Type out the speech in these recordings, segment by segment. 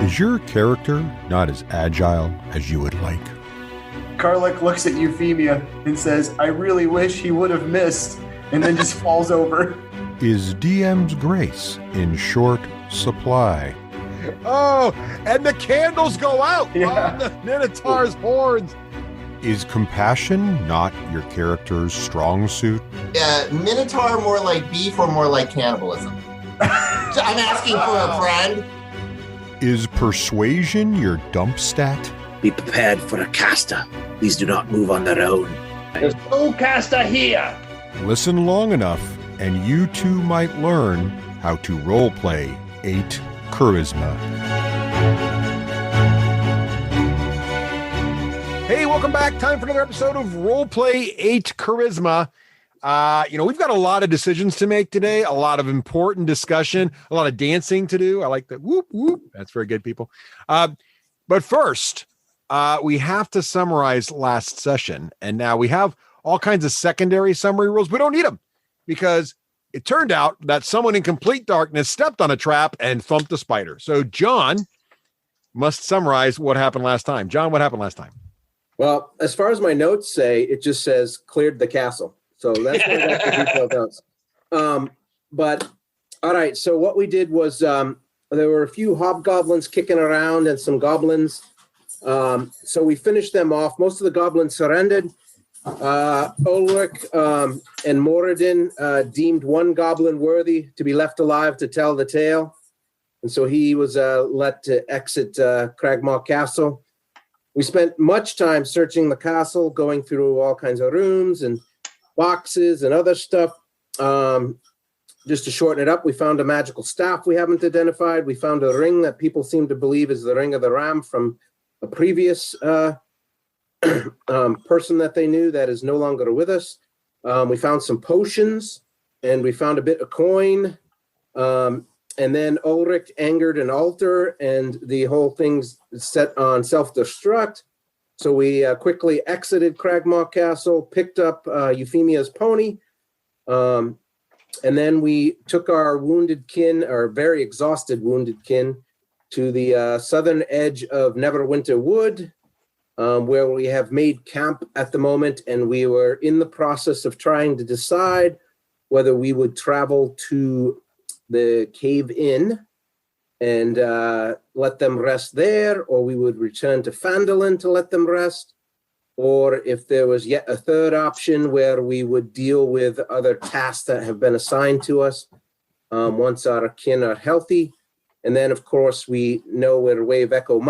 Is your character not as agile as you would like? Karluk looks at Euphemia and says, I really wish he would have missed, and then just falls over. Is DM's grace in short supply? Oh, and the candles go out Yeah. on the Minotaur's horns. Is compassion not your character's strong suit? Minotaur more like beef or more like cannibalism? I'm asking for a friend. Is persuasion your dump stat? Be prepared for a caster. Please do not move on their own. There's no caster here. Listen long enough, and you too might learn how to roleplay 8 charisma. Hey, welcome back. Time for another episode of Roleplay 8 Charisma. We've got a lot of decisions to make today, a lot of important discussion, a lot of dancing to do. I like that. Whoop, whoop. That's very good, people. But first, we have to summarize last session. And now we have all kinds of secondary summary rules. We don't need them because it turned out that someone in complete darkness stepped on a trap and thumped a spider. So John must summarize what happened last time. John, what happened last time? Well, as far as my notes say, it just says cleared the castle. So that's what the detailed notes. But all right, so what we did was there were a few hobgoblins kicking around and some goblins. So we finished them off. Most of the goblins surrendered. Ulrich and Moradin deemed one goblin worthy to be left alive to tell the tale. And so he was let to exit Cragmaw Castle. We spent much time searching the castle, going through all kinds of rooms and boxes and other stuff. Just to shorten it up, we found a magical staff we haven't identified. We found a ring that people seem to believe is the Ring of the Ram from a previous person that they knew that is no longer with us. We found some potions, and we found a bit of coin. And then Ulrich angered an altar, and the whole thing's set on self-destruct. So we quickly exited Cragmaw Castle, picked up Euphemia's pony, and then we took our wounded kin, our very exhausted wounded kin, to the southern edge of Neverwinter Wood, where we have made camp at the moment, and we were in the process of trying to decide whether we would travel to the Cave Inn and let them rest there, or we would return to Phandalin to let them rest, or if there was yet a third option where we would deal with other tasks that have been assigned to us once our kin are healthy. And then, of course, we know where Wave Echo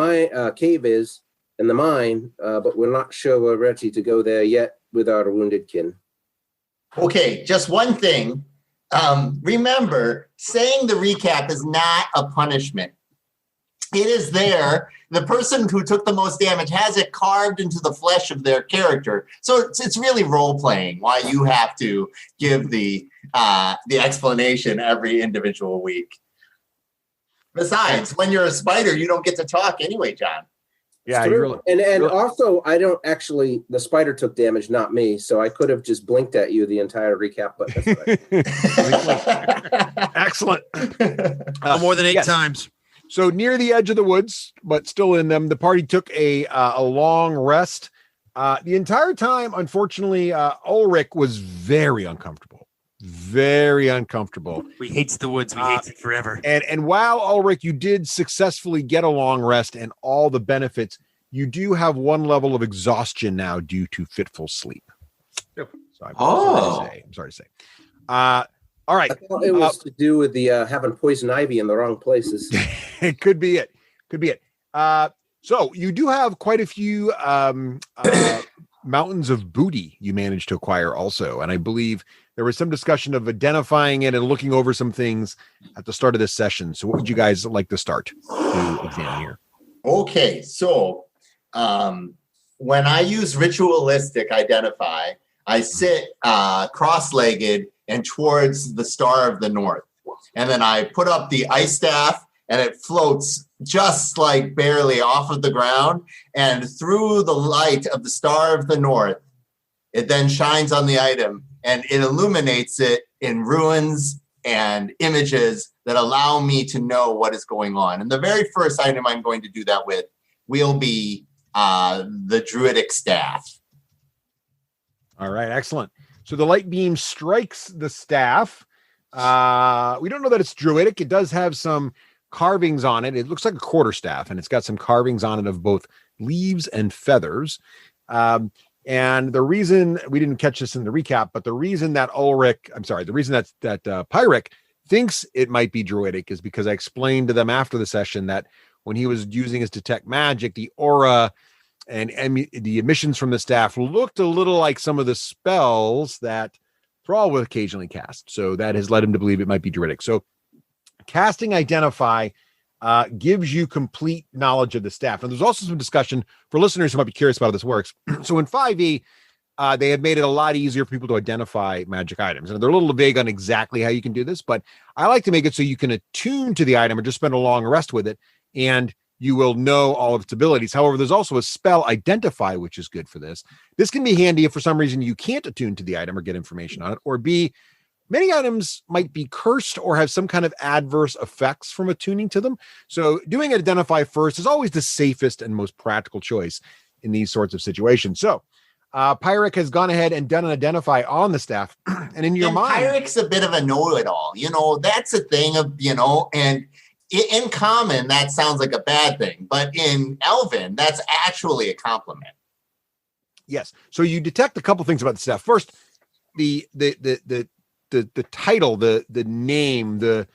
Cave is in the mine, but we're not sure we're ready to go there yet with our wounded kin. Okay, just one thing. Remember, saying the recap is not a punishment. It is there. The person who took the most damage has it carved into the flesh of their character. So it's really role-playing why you have to give the explanation every individual week. Besides, when you're a spider, you don't get to talk anyway, John. Yeah, and also, I don't actually, the spider took damage, not me, so I could have just blinked at you the entire recap, but that's right. Excellent. More than 8 times. So near the edge of the woods, but still in them, the party took a long rest. The entire time, unfortunately, Ulrich was very uncomfortable. Very uncomfortable. We hates the woods. We hates it forever. And while Ulrich, you did successfully get a long rest and all the benefits, you do have one level of exhaustion now due to fitful sleep. So I'm sorry to say. All right. I thought it was to do with the having poison ivy in the wrong places. It could be it. So you do have quite a few mountains of booty you managed to acquire also. And I believe there was some discussion of identifying it and looking over some things at the start of this session. So what would you guys like to start to examine here? Okay, so when I use ritualistic identify, I sit cross-legged and towards the Star of the North. And then I put up the ice staff and it floats just like barely off of the ground. And through the light of the Star of the North, it then shines on the item and it illuminates it in ruins and images that that allow me to know what is going on. And the very first item I'm going to do that with will be the druidic staff. All right, excellent. So the light beam strikes the staff. We don't know that it's druidic. It does have some carvings on it. It looks like a quarterstaff, and it's got some carvings on it of both leaves and feathers. And the reason we didn't catch this in the recap, but the reason that Pyric thinks it might be druidic is because I explained to them after the session that when he was using his detect magic, the aura and the emissions from the staff looked a little like some of the spells that Thrall will occasionally cast. So that has led him to believe it might be druidic. So casting Identify gives you complete knowledge of the staff. And there's also some discussion for listeners who might be curious about how this works. So in 5e, they have made it a lot easier for people to identify magic items. And they're a little vague on exactly how you can do this, but I like to make it so you can attune to the item or just spend a long rest with it, and you will know all of its abilities. However, there's also a spell Identify, which is good for this. This can be handy if for some reason you can't attune to the item or get information on it, or B, many items might be cursed or have some kind of adverse effects from attuning to them. So doing Identify first is always the safest and most practical choice in these sorts of situations. So Pyric has gone ahead and done an Identify on the staff. And in your mind, Pyric's a bit of a know-it-all. That's a thing of, and in common, that sounds like a bad thing, but in Elven, that's actually a compliment. Yes. So you detect a couple things about the staff. First, the title, the name, the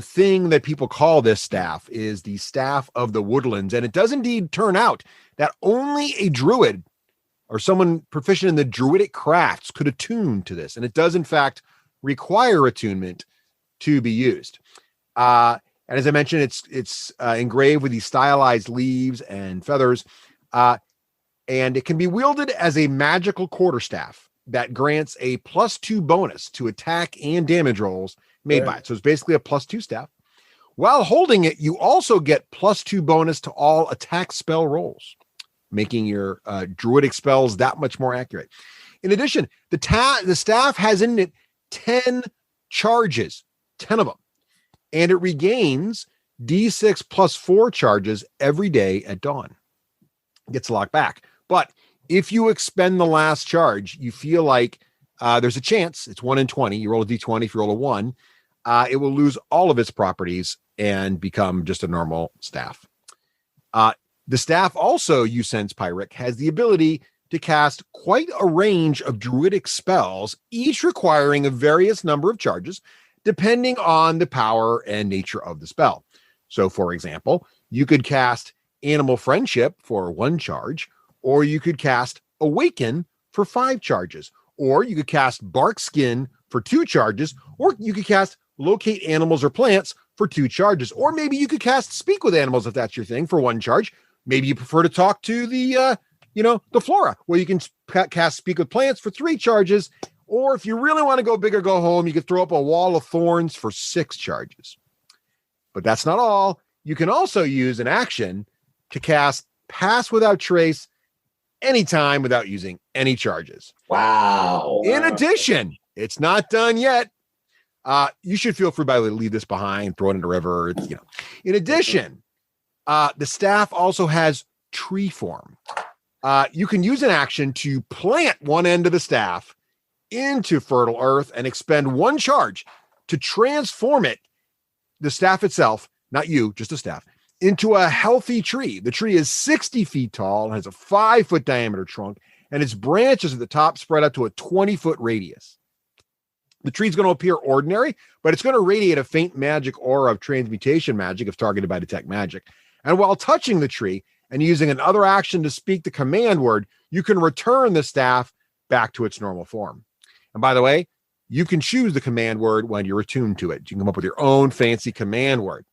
thing that people call this staff is the Staff of the Woodlands. And it does indeed turn out that only a druid or someone proficient in the druidic crafts could attune to this. And it does, in fact, require attunement to be used. And as I mentioned, it's engraved with these stylized leaves and feathers. And it can be wielded as a magical quarterstaff that grants a +2 bonus to attack and damage rolls made by it. So it's basically a +2 staff. While holding it, you also get +2 bonus to all attack spell rolls, making your druidic spells that much more accurate. In addition, the staff has in it 10 charges, 10 of them, and it regains D6 +4 charges every day at dawn. It gets locked back. But if you expend the last charge, you feel like there's a chance, it's 1 in 20, you roll a D20, if you roll a 1, it will lose all of its properties and become just a normal staff. The staff also, you sense, Pyric, has the ability to cast quite a range of druidic spells, each requiring a various number of charges, depending on the power and nature of the spell. So, for example, you could cast Animal Friendship for 1 charge, or you could cast Awaken for 5 charges, or you could cast Bark Skin for 2 charges, or you could cast Locate Animals or Plants for 2 charges, or maybe you could cast Speak with Animals if that's your thing for 1 charge. Maybe you prefer to talk to the flora, where you can cast Speak with Plants for 3 charges. Or if you really want to go big or go home, you could throw up a Wall of Thorns for 6 charges. But that's not all. You can also use an action to cast Pass Without Trace anytime without using any charges. Wow. In addition, it's not done yet. You should feel free to leave this behind, throw it in the river. In addition, the staff also has tree form. You can use an action to plant one end of the staff into fertile earth and expend 1 charge to transform it, the staff itself, not you, just the staff, into a healthy tree. The tree is 60 feet tall, has a 5-foot diameter trunk, and its branches at the top spread out to a 20-foot radius. The tree is going to appear ordinary, but it's going to radiate a faint magic aura of transmutation magic if targeted by detect magic. And while touching the tree and using another action to speak the command word, you can return the staff back to its normal form. And by the way, you can choose the command word when you're attuned to it. You can come up with your own fancy command word.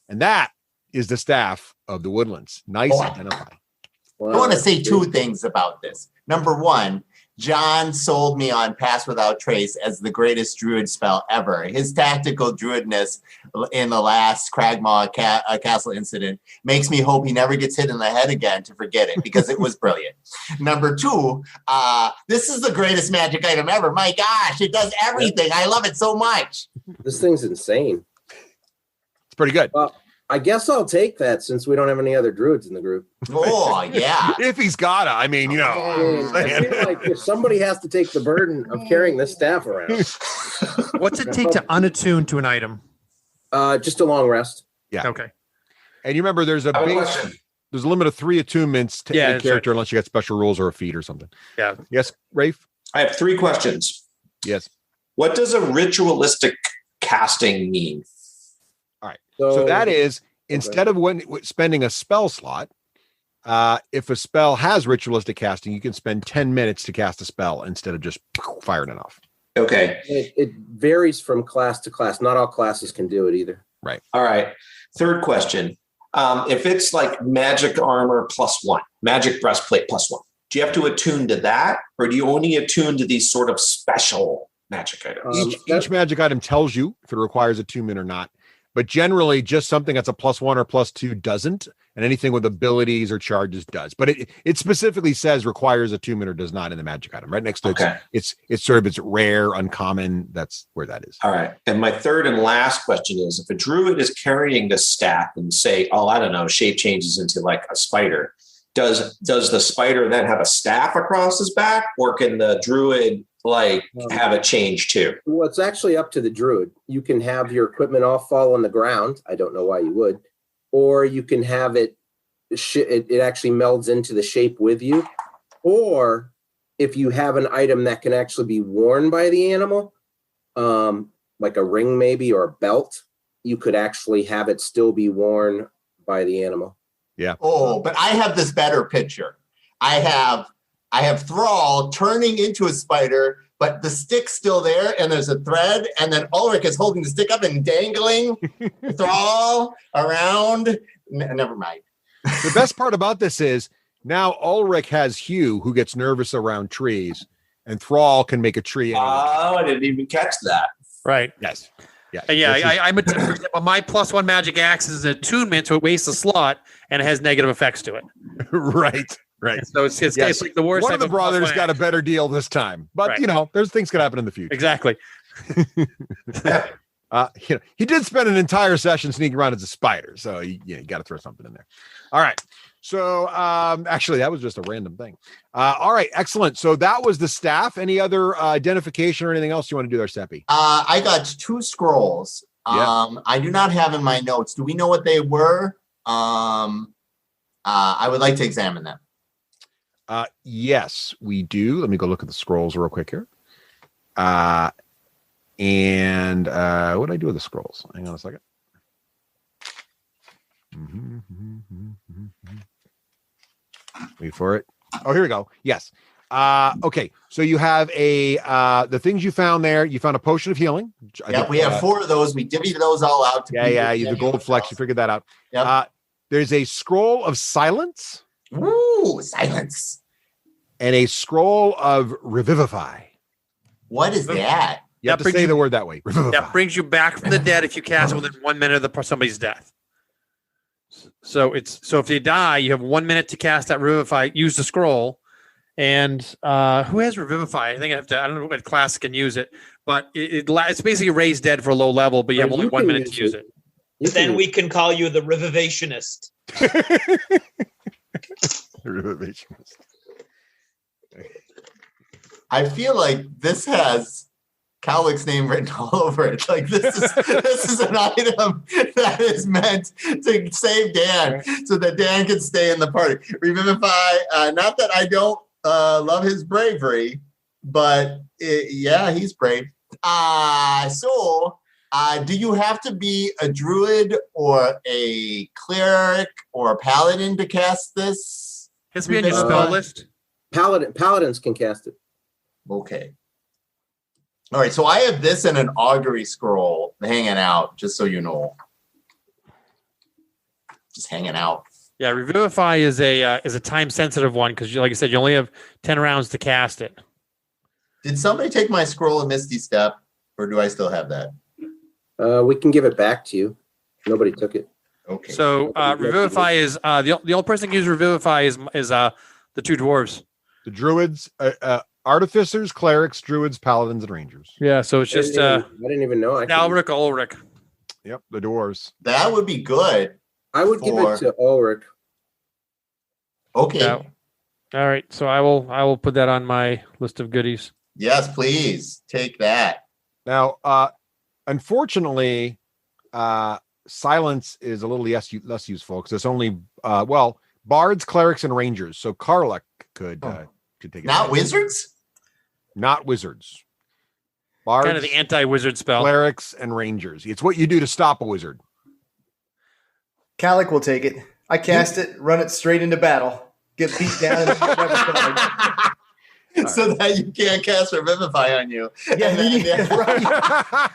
And that is the Staff of the Woodlands. Nice Identify. I want to say 2 things about this. Number 1, John sold me on Pass Without Trace as the greatest druid spell ever. His tactical druidness in the last Cragmaw Castle incident makes me hope he never gets hit in the head again to forget it, because it was brilliant. Number 2, this is the greatest magic item ever. My gosh, it does everything. I love it so much. This thing's insane. pretty good. Well, I guess I'll take that since we don't have any other druids in the group. Oh, yeah. If he's gotta, I mean, you know. I feel like if somebody has to take the burden of carrying this staff around. What's it take to unattune to an item? Just a long rest. Yeah. Okay. And you remember there's a limit of 3 attunements to any character unless you got special rules or a feat or something. Yeah. Yes, Rafe? I have 3 questions. Yes. What does a ritualistic casting mean? All right. So that is instead of spending a spell slot, if a spell has ritualistic casting, you can spend 10 minutes to cast a spell instead of just firing it off. Okay. It varies from class to class. Not all classes can do it either. Right. All right. Third question. If it's like magic armor +1, magic breastplate +1, do you have to attune to that? Or do you only attune to these sort of special magic items? Each magic item tells you if it requires attunement or not. But generally, just something that's a +1 or +2 doesn't, and anything with abilities or charges does. But it specifically says requires attunement or does not in the magic item. Right next to it, it's sort of it's rare, uncommon. That's where that is. All right. And my third and last question is: if a druid is carrying this staff and say, "Oh, I don't know," shape changes into like a spider, does the spider then have a staff across his back, or can the druid have it change too? Well, it's actually up to the druid. You can have your equipment all fall on the ground. I don't know why you would. Or you can have it actually melds into the shape with you. Or if you have an item that can actually be worn by the animal, like a ring maybe or a belt, you could actually have it still be worn by the animal. Yeah. Oh, but I have this better picture. I have Thrall turning into a spider, but the stick's still there, and there's a thread, and then Ulrich is holding the stick up and dangling Thrall around. Never mind. The best part about this is now Ulrich has Hugh, who gets nervous around trees, and Thrall can make a tree. Oh, I didn't even catch that. Right. Yes. Yeah. I'm for example, my +1 magic axe is attunement, so it wastes a slot and it has negative effects to it. Right. So it's like the worst. One of the brothers got a better deal this time, but there's things could happen in the future. Exactly. He did spend an entire session sneaking around as a spider, so you got to throw something in there. All right. So actually, that was just a random thing. All right, excellent. So that was the staff. Any other identification or anything else you want to do there, Seppi? I got 2 scrolls. I do not have in my notes. Do we know what they were? I would like to examine them. Yes, we do. Let me go look at the scrolls real quick here. And what did I do with the scrolls? Hang on a second. Wait for it. Oh, here we go. Yes. Okay. So you have the things you found there. You found a potion of healing. We have 4 of those. We divvied those all out. The gold flex. You figured that out. Yep. There's a scroll of silence. Ooh, silence. And a scroll of revivify. What is that? You have to say the word that way. That brings you back from the dead if you cast it within 1 minute of somebody's death. So if you die, you have 1 minute to cast that revivify. Use the scroll. And who has revivify? I think I don't know what class can use it, but it's basically raise dead for a low level, but you have only 1 minute to use it. Then we can call you the revivationist. Revivationist. I feel like this has Cowlick's name written all over it. Like this is an item that is meant to save Dan so that Dan can stay in the party. Revivify, not that I don't love his bravery, but he's brave. Do you have to be a druid or a cleric or a paladin to cast this? It has to be on your spell list. Paladins can cast it. Okay. All right. So I have this in an augury scroll hanging out, just so you know. Just hanging out. Yeah, Revivify is a time sensitive one because, like I said, you only have 10 rounds to cast it. Did somebody take my scroll of Misty Step, or do I still have that? We can give it back to you. Nobody took it. Okay. So Revivify is the only person who can use Revivify is the 2 dwarves. The druids, artificers, clerics, druids, paladins, and rangers. Yeah, so it's just I didn't even know. Ulrich. Yep, the dwarves. That would be good. I would give it to Ulrich. Okay. Yeah. All right. So I will put that on my list of goodies. Yes, please take that. Now, unfortunately, silence is a little less useful because it's only bards, clerics, and rangers. So Karluk could take it. Not wizards? Not wizards. Bards, Kind of the anti-wizard spell. clerics, and rangers. It's what you do to stop a wizard. Calic will take it. I cast it, run it straight into battle, get beat down, and never started. So that you can't cast Revivify on you. Yeah, right.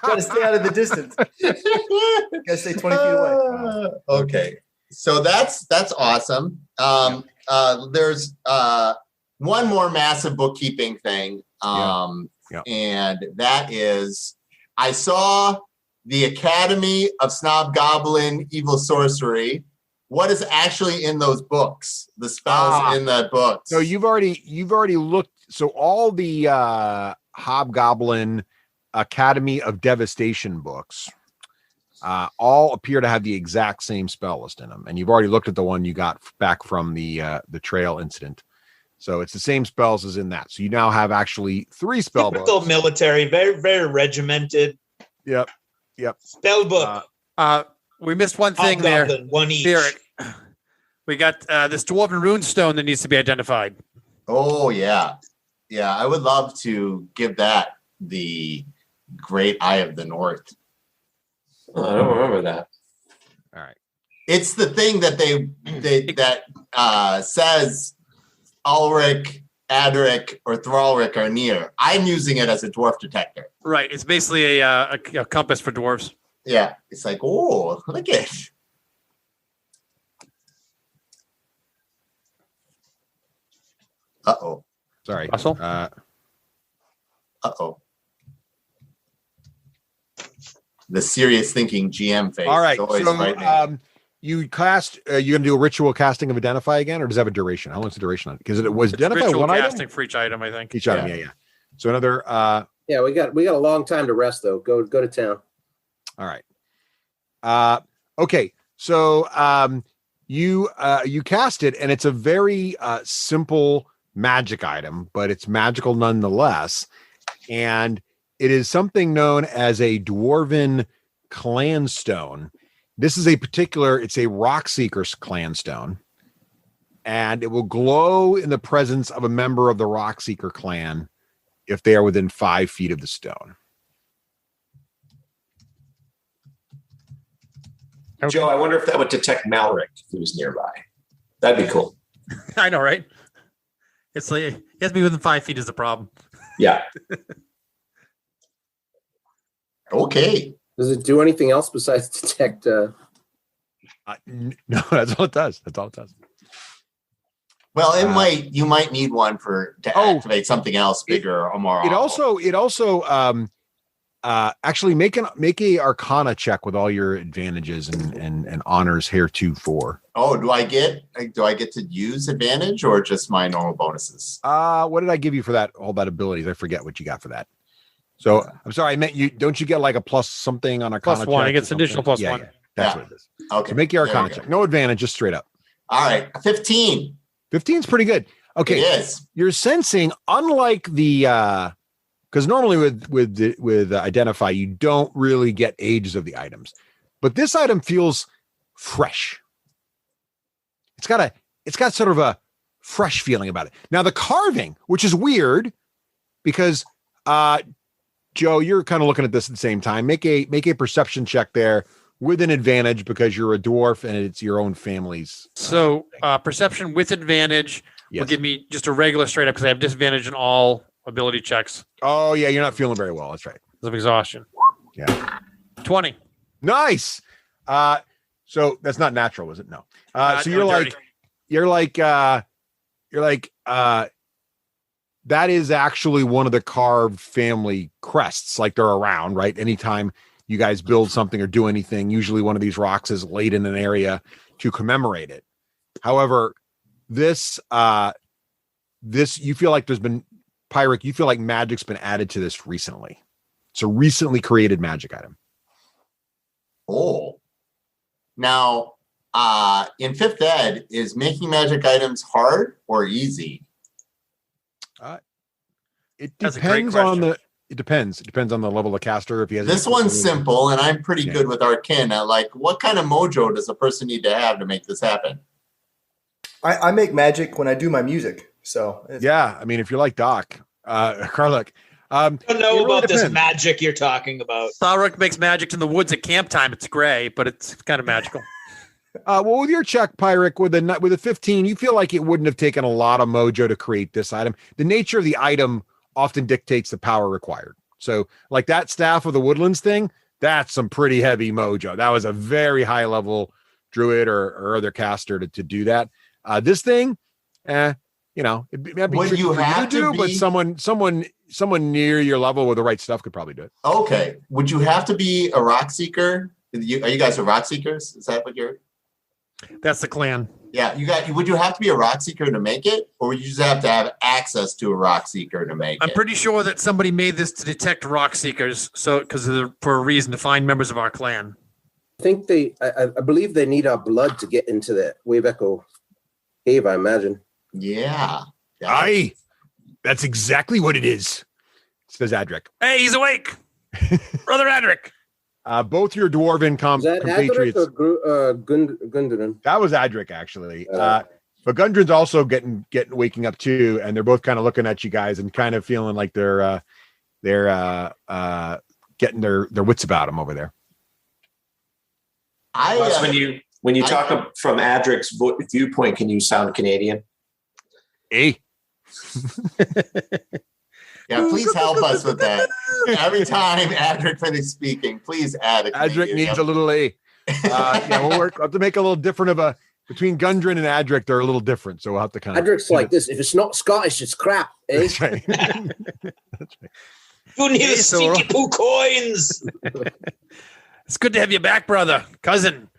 Got to stay out of the distance. Got to stay 20 feet away. Okay, so that's awesome. There's one more massive bookkeeping thing, and that is I saw the Academy of Snob Goblin Evil Sorcery. What is actually in those books? The spells in that book. So you've already looked. So all the Hobgoblin Academy of Devastation books all appear to have the exact same spell list in them, and you've already looked at the one you got back from the trail incident. So it's the same spells as in that. So you now have actually 3 spell Typical books. military, very, very regimented. Yep. Spell book. We missed one thing there. Hobgoblin, one each. Derek. We got this dwarven rune stone that needs to be identified. Oh yeah. Yeah, I would love to give that the Great Eye of the North. Oh, I don't remember that. All right. It's the thing that that says Ulrich, Adric, or Thralric are near. I'm using it as a dwarf detector. Right. It's basically a compass for dwarves. Yeah. It's like, oh, look at it. Uh-oh. Sorry. Russell? Uh-oh. The serious thinking GM face. All right. Is always So frightening. you cast. You're gonna do a ritual casting of Identify again, or does it have a duration? How long's the duration on it? Because it was Identify Ritual one casting item. for each item, I think. Each item, yeah. So another. Yeah, we got a long time to rest though. Go to town. All right. Okay. So you cast it, and it's a very simple magic item, but it's magical nonetheless. And it is something known as a dwarven clan stone. This is it's a rock seeker's clan stone, and it will glow in the presence of a member of the rock seeker clan if they are within 5 feet of the stone. Okay. Joe, I wonder if that would detect Malric if he was nearby. That'd be cool. I know, right? It's like it has to be within 5 feet is the problem. Yeah. Okay. Does it do anything else besides detect? No, that's all it does. Well, you might need one to activate something else bigger or more. It also actually make a Arcana check with all your advantages and honors heretofore. Oh, do I get to use advantage or just my normal bonuses? What did I give you for that? All that abilities. I forget what you got for that. So I'm sorry, I meant you. Don't you get like a plus something on Arcana? Plus one. check It gets or additional something? plus one. Yeah, that's what it is. Okay. So make your There Arcana we go. check. No advantage, just straight up. All right. 15. 15 is pretty good. Okay. It is. You're sensing, unlike the because normally with Identify, you don't really get ages of the items, but this item feels fresh. It's got sort of a fresh feeling about it. Now the carving, which is weird, because Joe, you're kind of looking at this at the same time. Make a perception check there with an advantage because you're a dwarf and it's your own family's. So perception with advantage will give me just a regular straight up because I have disadvantage in all ability checks. Oh yeah, you're not feeling very well. That's right. Because of exhaustion. Yeah. 20. Nice. So that's not natural, is it? No. So you're like that is actually one of the carved family crests, like they're around, right? Anytime you guys build something or do anything, usually one of these rocks is laid in an area to commemorate it. However, this you feel like there's been Pyric, you feel like magic's been added to this recently. It's a recently created magic item. Oh. Now, in 5th ed, is making magic items hard or easy? It That's a great depends on question. it depends. It depends on the level of caster. If he has This any- one's simple, and I'm pretty Yeah. good with Arcana. Like, what kind of mojo does a person need to have to make this happen? I make magic when I do my music. So Yeah, I mean, if you're like Doc, Karluk, I don't know it really about this depends. magic you're talking about. Tharuk makes magic in the woods at camp time. It's gray, but it's kind of magical. Well, with your check, Pyric, with a 15, you feel like it wouldn't have taken a lot of mojo to create this item. The nature of the item often dictates the power required. So, like that staff of the woodlands thing, that's some pretty heavy mojo. That was a very high level druid or other caster to do that. This thing, it might be Would tricky you for have to do, but be- someone near your level with the right stuff could probably do it. Okay. Would you have to be a rock seeker? Are you guys a rock seekers? Is that what you're? That's the clan. Yeah, would you have to be a rock seeker to make it, or would you just have to have access to a rock seeker to make I'm it? pretty sure that somebody made this to detect rock seekers, for a reason to find members of our clan. I think I believe they need our blood to get into the Wave Echo cave, I imagine. Yeah. Aye, that's exactly what it is, says Adric. Hey, he's awake, brother Adric. Both your dwarven Is that Adric compatriots. or Gundren? That was Adric, actually. But Gundren's also getting waking up too, and they're both kind of looking at you guys and kind of feeling like they're getting their wits about them over there. Plus, when you talk from Adric's viewpoint, can you sound Canadian? Hey. Yeah, please help us with that. Every time Adric finishes speaking, please add a Adric Canadian. needs a little A. We'll have to make a little different of a between Gundren and Adric. They're a little different, so we'll have to kind of. Adric's like this. If it's not Scottish, it's crap. Eh? That's right. You need Hey, the Sora. stinky poo coins. It's good to have you back, brother, cousin.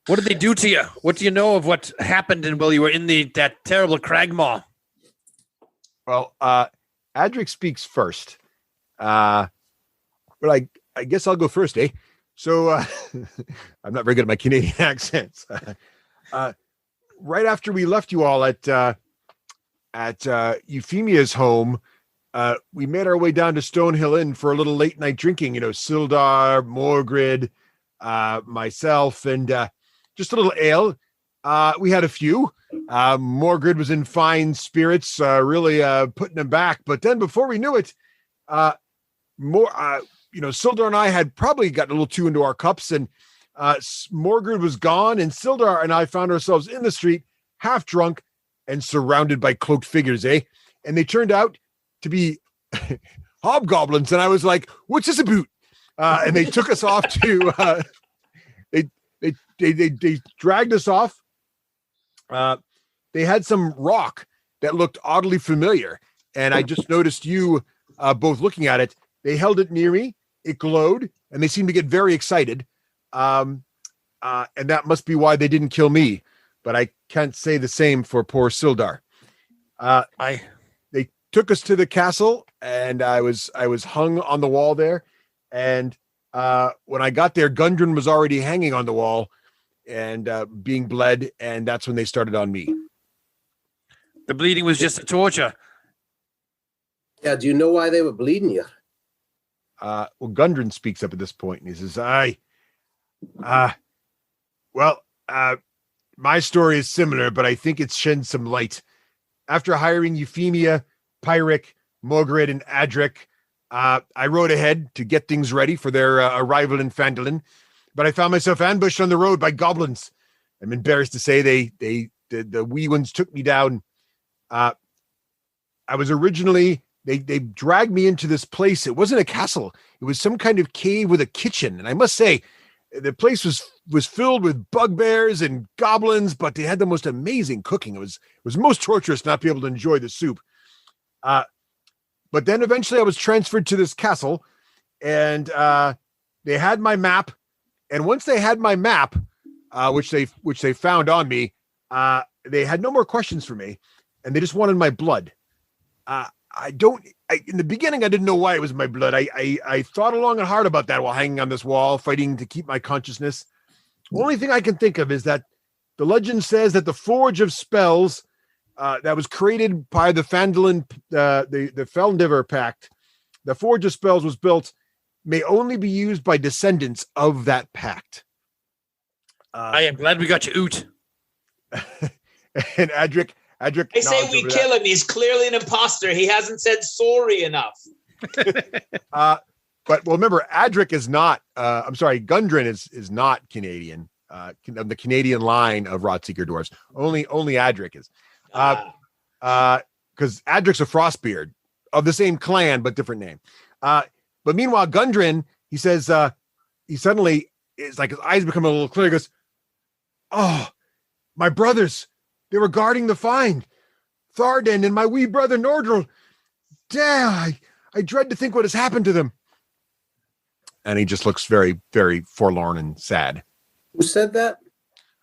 What did they do to you? What do you know of what happened while you were in that terrible Cragmaw? Well, Adric speaks first. But I guess I'll go first, eh? So I'm not very good at my Canadian accents. Right after we left you all at Euphemia's home, we made our way down to Stonehill Inn for a little late night drinking. Sildar, Morgrid, myself, and just a little ale. We had a few. Morgrid was in fine spirits, really putting them back. But then before we knew it, Sildar and I had probably gotten a little too into our cups, and Morgrid was gone, and Sildar and I found ourselves in the street, half drunk and surrounded by cloaked figures, eh? And they turned out to be hobgoblins, and I was like, "What's this about?" And they took us off to. They dragged us off. They had some rock that looked oddly familiar, and I just noticed you both looking at it. They held it near me. It glowed, and they seemed to get very excited. And that must be why they didn't kill me. But I can't say the same for poor Sildar. They took us to the castle, and I was hung on the wall there. And when I got there, Gundren was already hanging on the wall and being bled, and that's when they started on me. The bleeding was just a torture. Yeah, do you know why they were bleeding you? Well, Gundren speaks up at this point, and he says, my story is similar, but I think it sheds some light. After hiring Euphemia, Pyric, Mogrid, and Adric, I rode ahead to get things ready for their arrival in Phandalin, but I found myself ambushed on the road by goblins. I'm embarrassed to say the wee ones took me down. I was originally, they dragged me into this place. It wasn't a castle. It was some kind of cave with a kitchen. And I must say, the place was filled with bugbears and goblins, but they had the most amazing cooking. It was most torturous not to be able to enjoy the soup. But then eventually I was transferred to this castle, and they had my map. And once they had my map, which they found on me, they had no more questions for me, and they just wanted my blood. in the beginning, I didn't know why it was my blood. I thought long and hard about that while hanging on this wall, fighting to keep my consciousness. Only thing I can think of is that the legend says that the Forge of Spells that was created by the Fandolin, the Felndiver Pact, the Forge of Spells was built, may only be used by descendants of that pact. I am glad we got you out. And Adric, I say we kill him. He's clearly an imposter. He hasn't said sorry enough. But remember, Adric is not. Gundren is not Canadian. Of the Canadian line of Rotseeker dwarves, only Adric is. Because Adric's a Frostbeard of the same clan but different name. But meanwhile, Gundren, he says, he suddenly is like his eyes become a little clear. He goes, "Oh, my brothers, they were guarding the find. Tharden and my wee brother Nordril. Damn, I dread to think what has happened to them." And he just looks very, very forlorn and sad. Who said that?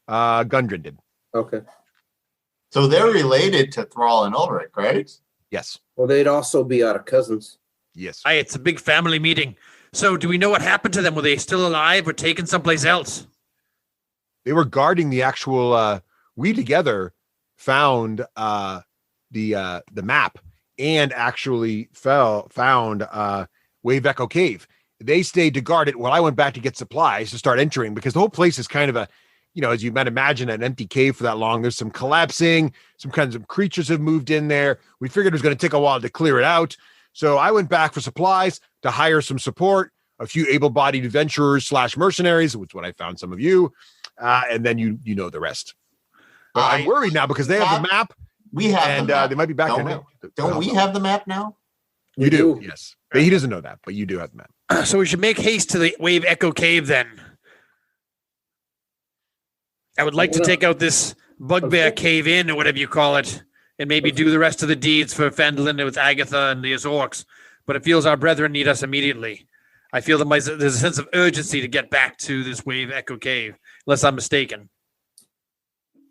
Gundren did. Okay. So they're related to Thrall and Ulrich, right? Yes. Well, they'd also be our cousins. Yes. Hey, it's a big family meeting. So do we know what happened to them? Were they still alive or taken someplace else? They were guarding the actual, we together found the map and actually found Wave Echo Cave. They stayed to guard it while I went back to get supplies to start entering, because the whole place is kind of a, as you might imagine, an empty cave for that long. There's some collapsing, some kinds of creatures have moved in there. We figured it was going to take a while to clear it out. So I went back for supplies to hire some support, a few able-bodied adventurers / mercenaries, which is what I found some of you. And then you know the rest. But I'm worried now because they have the map. We have and the map. they might be back there now. Don't we have the map now? You do, yes. But he doesn't know that, but you do have the map. So we should make haste to the Wave Echo Cave then. I would like to take out this bugbear cave in, or whatever you call it, and maybe do the rest of the deeds for Fandolin with Agatha and the orcs. But it feels our brethren need us immediately. I feel that there's a sense of urgency to get back to this Wave Echo Cave, unless I'm mistaken.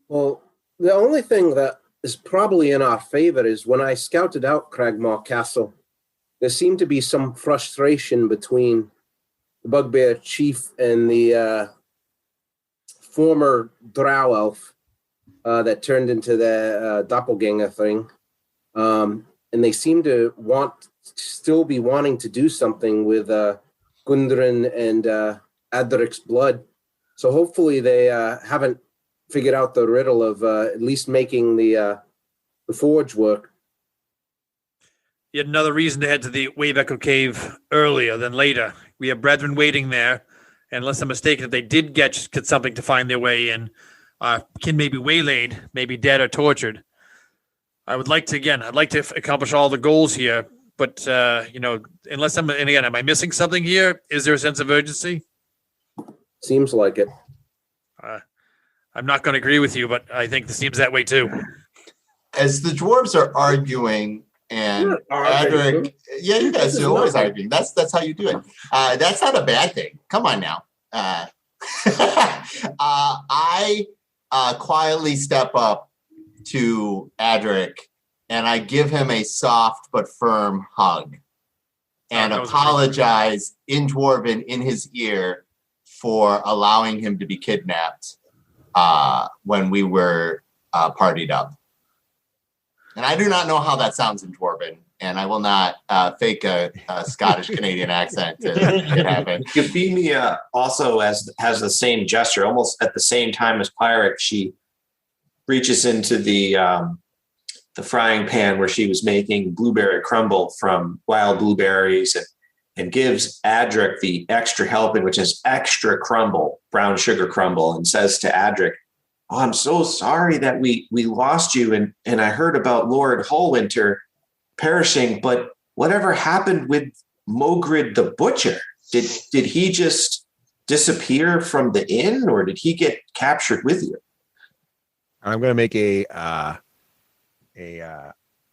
Well, the only thing that is probably in our favor is when I scouted out Cragmaw Castle, there seemed to be some frustration between the bugbear chief and the former drow elf that turned into the doppelganger thing. And they seem to still be wanting to do something with Gundren and Adric's blood. So hopefully they haven't figured out the riddle of at least making the forge work. Yet another reason to head to the Wave Echo Cave earlier than later. We have brethren waiting there. And unless I'm mistaken, if they did get something to find their way in, can maybe waylaid, maybe dead or tortured. I'd like to accomplish all the goals here. But, unless and again, am I missing something here? Is there a sense of urgency? Seems like it. I'm not going to agree with you, but I think this seems that way too. As the dwarves are arguing, and Adric, you guys are always arguing. That's how you do it. That's not a bad thing. Come on now. I quietly step up to Adric and I give him a soft but firm hug and apologize in Dwarven in his ear for allowing him to be kidnapped when we were partied up. And I do not know how that sounds in Dwarven, and I will not fake a Scottish-Canadian accent to it happen. Euphemia also has the same gesture, almost at the same time as Pyric. She reaches into the frying pan where she was making blueberry crumble from wild blueberries and gives Adric the extra helping, which is extra crumble, brown sugar crumble, and says to Adric, "Oh, I'm so sorry that we lost you, and I heard about Lord Hallwinter perishing, but whatever happened with Mogrid the Butcher? Did he just disappear from the inn, or did he get captured with you?" I'm going to make a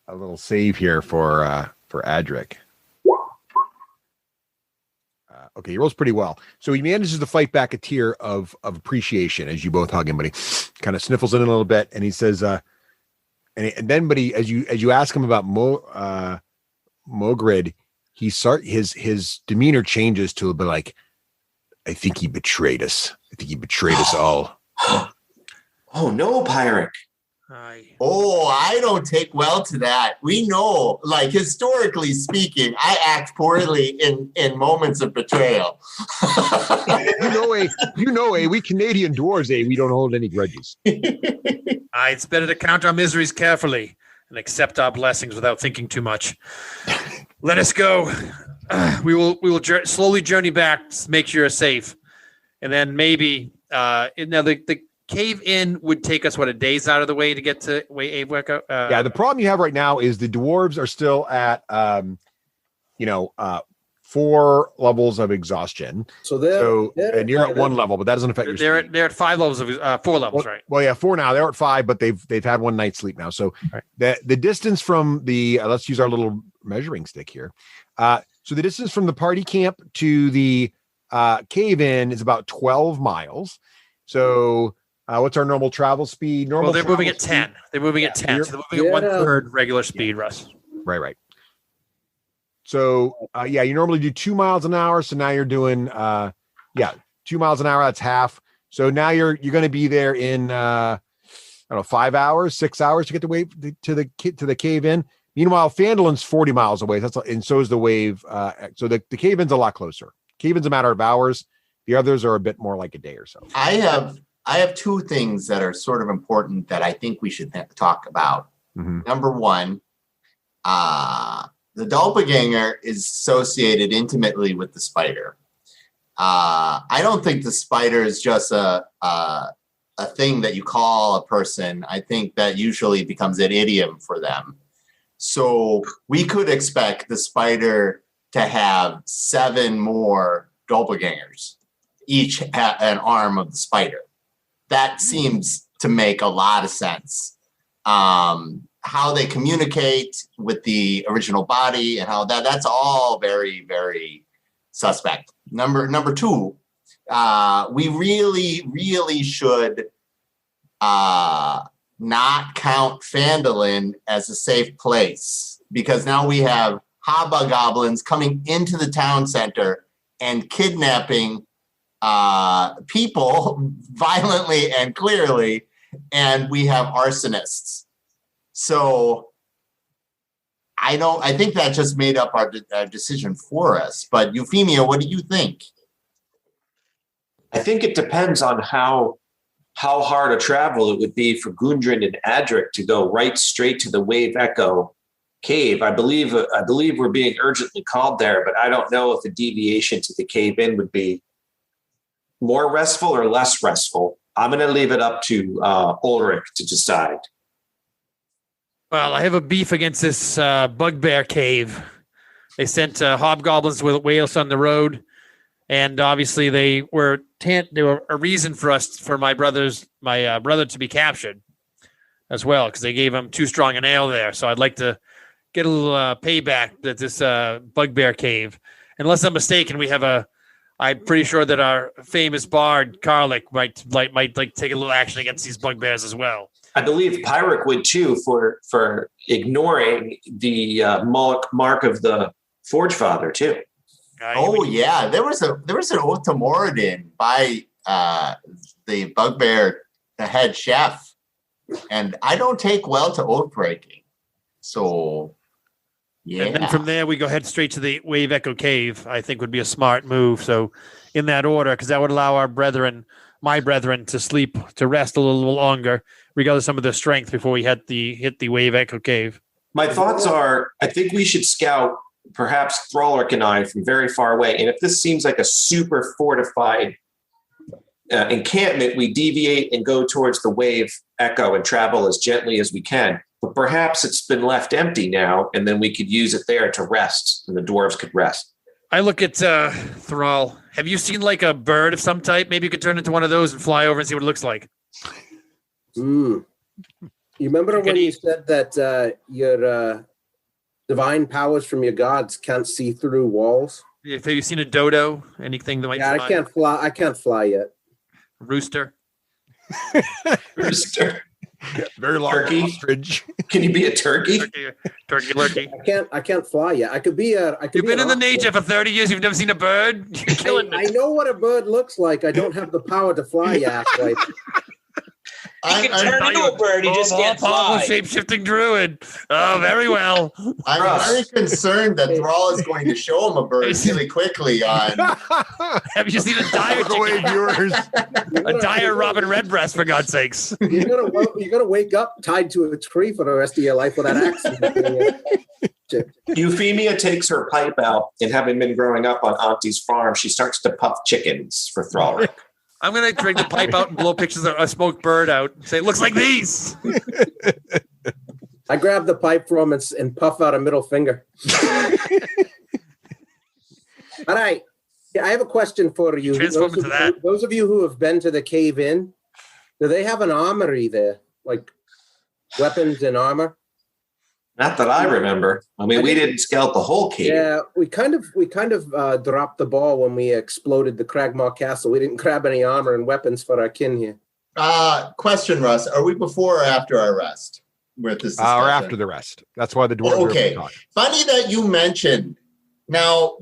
little save here for Adric. Okay, he rolls pretty well. So he manages to fight back a tear of appreciation as you both hug him, but he kind of sniffles in a little bit, and he says, as you ask him about Mogrid, his demeanor changes to a bit like, I think he betrayed us. I think he betrayed us all. Oh no, Pyric. Oh, I don't take well to that. We know, like historically speaking, I act poorly in moments of betrayal. We Canadian dwarves, we don't hold any grudges. It's better to count our miseries carefully and accept our blessings without thinking too much. Let us go. We will slowly journey back, make sure you're safe, and then maybe now the cave in would take us a day's out of the way to get to Echo. Yeah, the problem you have right now is the dwarves are still at 4 levels of exhaustion. So and you're at 1 level, but that doesn't affect your speed. They're at 5 levels of 4 levels, right? Well, yeah, 4 now. They're at 5, but they've had 1 night's sleep now. So the distance from the let's use our little measuring stick here. So the distance from the party camp to the cave in is about 12 miles. So what's our normal travel speed? They're moving at 10. They're moving at 10. So they're moving at 1/3 regular speed, Russ. Right. So you normally do 2 miles an hour. So now you're doing 2 miles an hour. That's half. So now you're going to be there in 5 hours, 6 hours to get the wave to the cave in. Meanwhile, Phandolin's 40 miles away. And so is the wave. So the cave in's a lot closer. Cave in's a matter of hours. The others are a bit more like a day or so. I have 2 things that are sort of important that I think we should talk about. Mm-hmm. Number 1, the doppelganger is associated intimately with the spider. I don't think the spider is just a thing that you call a person. I think that usually becomes an idiom for them. So we could expect the spider to have 7 more doppelgangers, each an arm of the spider. That seems to make a lot of sense. How they communicate with the original body and how that's all very, very suspect. Number 2, we really should not count Phandalin as a safe place, because now we have hobgoblins coming into the town center and kidnapping people violently and clearly, and we have arsonists. So I think that just made up our decision for us. But Euphemia, what do you think? I think it depends on how hard a travel it would be for Gundren and Adric to go right straight to the Wave Echo cave. I believe we're being urgently called there, but I don't know if a deviation to the cave in would be more restful or less restful. I'm going to leave it up to Ulrich to decide. Well, I have a beef against this bugbear cave. They sent hobgoblins with whales on the road, and obviously they were a reason for my brother to be captured as well, because they gave him too strong a nail there. So I'd like to get a little payback at this bugbear cave. Unless I'm mistaken, I'm pretty sure that our famous bard Karlik might take a little action against these bugbears as well. I believe Pyric would too for ignoring the mark of the Forge Father too. Yeah, there was an oath to Moradin by the bugbear, the head chef, and I don't take well to oath breaking. So yeah. And then from there we go head straight to the Wave Echo Cave. I think would be a smart move. So in that order, because that would allow my brethren to rest a little longer, regardless of some of their strength before we hit the Wave Echo Cave. My thoughts are, I think we should scout perhaps Thrallric and I from very far away. And if this seems like a super fortified encampment, we deviate and go towards the Wave Echo and travel as gently as we can. But perhaps it's been left empty now, and then we could use it there to rest, and the dwarves could rest. I look at Thrall. Have you seen like a bird of some type? Maybe you could turn into one of those and fly over and see what it looks like. You remember when you said that your divine powers from your gods can't see through walls? Have you seen a dodo? Anything that might? Yeah, I can't fly yet. Rooster. Rooster. Very large ostrich. Can you be a turkey? Turkey lurkey. I can't fly yet. I could be a. I could You've be been an in the octopus. nature for 30 years. You've never seen a bird. You're killing I me. know what a bird looks like. I don't have the power to fly yet. Like, He can turn into a bird. He just can't fly. Shape-shifting druid. Oh, very well. I'm very concerned that Thrall is going to show him a bird really quickly on. Have you seen a dire Away, viewers. a dire robin redbreast, for God's sakes? you're gonna wake up tied to a tree for the rest of your life with that accident. Euphemia takes her pipe out, and having been growing up on Auntie's farm, she starts to puff chickens for Thrallrick. I'm going to drink the pipe out and blow pictures of a smoked bird out and say, it looks like these. I grab the pipe from him and puff out a middle finger. All right. Yeah, I have a question for you. Transform into that. Those of you who have been to the cave in, do they have an armory there? Like weapons and armor? Not that I remember. I mean, we didn't scout the whole cave. Yeah, we kind of dropped the ball when we exploded the Cragmaw Castle. We didn't grab any armor and weapons for our kin here. Question, Russ. Are we before or after our rest? We're at this discussion. Or after the rest. That's why the dwarves are Okay. talking. Funny that you mentioned. Now,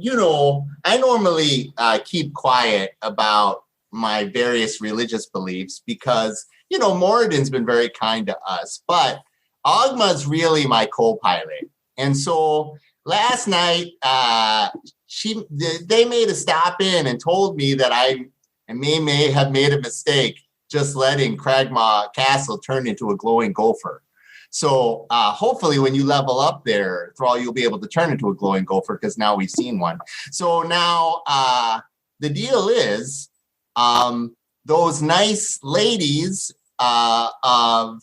I normally keep quiet about my various religious beliefs because, Moradin's been very kind to us. But Ogma's really my co-pilot. And so last night, they made a stop in and told me that I may have made a mistake just letting Cragmaw Castle turn into a glowing gopher. So hopefully when you level up there, Thrall, you'll be able to turn into a glowing gopher because now we've seen one. So now the deal is those nice ladies of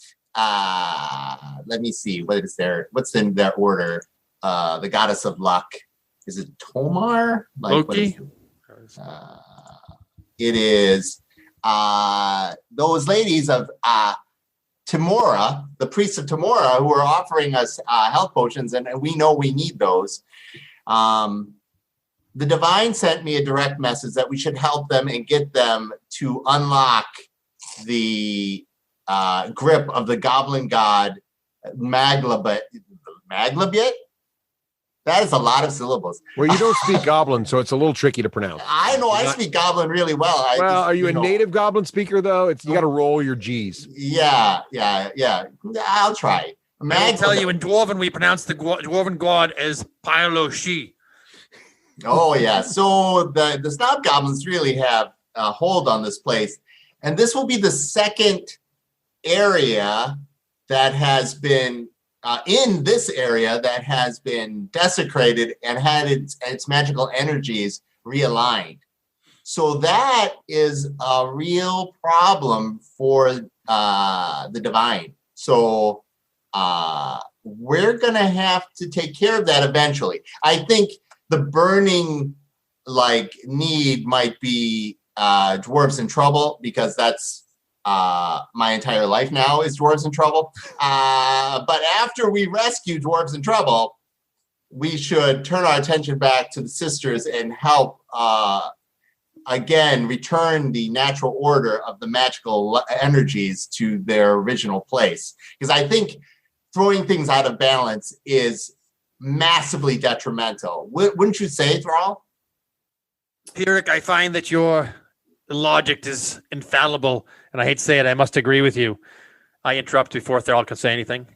let me see, what's in their order? The goddess of luck. Is it Tomar? Loki? It is those ladies of Timora, the priests of Timora, who are offering us health potions, and we know we need those. The divine sent me a direct message that we should help them and get them to unlock the grip of the goblin god Maglabit. That is a lot of syllables. Well, you don't speak goblin, so it's a little tricky to pronounce. I know I speak goblin really well. Are you a native goblin speaker, though? You got to roll your G's. Yeah. I'll try. I will tell you, in Dwarven, we pronounce the Dwarven god as Pylo-Shi. Oh, yeah. So the snob goblins really have a hold on this place. And this will be the second area that has been in this area that has been desecrated and had its magical energies realigned. So that is a real problem for the divine. So we're going to have to take care of that eventually. I think the burning need might be Dwarves in Trouble, because that's my entire life now is Dwarves in Trouble. But after we rescue Dwarves in Trouble, we should turn our attention back to the sisters and help again return the natural order of the magical energies to their original place. Because I think throwing things out of balance is massively detrimental. Wouldn't you say, Thrall? Pyrrhic, I find that your logic is infallible, and I hate to say it, I must agree with you. I interrupt before Thrall can say anything.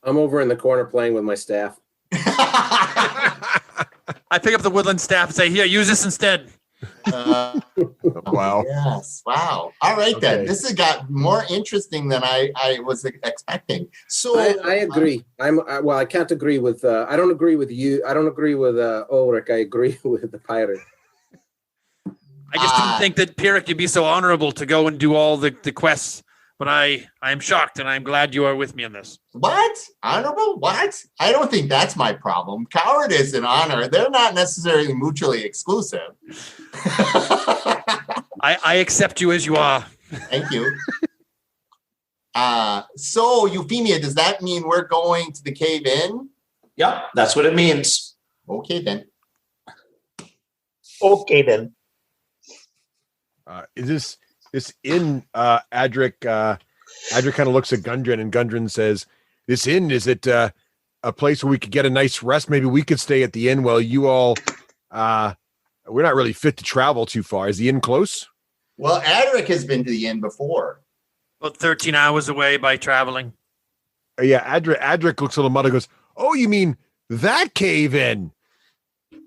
I'm over in the corner playing with my staff. I pick up the woodland staff and say, here, use this instead. Wow. Yes. Wow. All right, then. Okay. This has got more interesting than I was expecting. So I agree. I can't agree with. I don't agree with you. I don't agree with Ulrich. I agree with the pirate. I just didn't think that Pyrrhic, you'd be so honorable to go and do all the quests. But I am shocked, and I'm glad you are with me on this. What? Honorable? What? I don't think that's my problem. Cowardice and honor, they're not necessarily mutually exclusive. I accept you as you are. Thank you. So, Euphemia, does that mean we're going to the cave in? Yep, that's what it means. Okay, then. Okay, then. Is this inn, Adric kind of looks at Gundren, and Gundren says, "This inn, is it a place where we could get a nice rest? Maybe we could stay at the inn while you all, we're not really fit to travel too far. Is the inn close?" Well, Adric has been to the inn before. About 13 hours away by traveling. Yeah, Adric looks a little muddy and goes, "Oh, you mean that cave in?"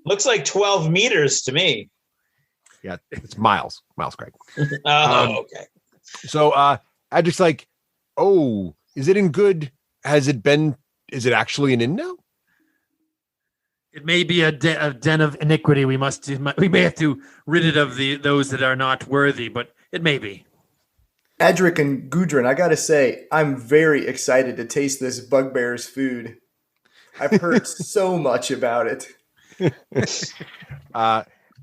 Looks like 12 meters to me. Yeah, it's miles, Craig. Okay. So Adric's like, "Oh, is it in good? Is it actually an inn now?" It may be a den of iniquity. We may have to rid it of those that are not worthy, but it may be. Adric and Gudrun, I gotta say, I'm very excited to taste this bugbear's food. I've heard so much about it.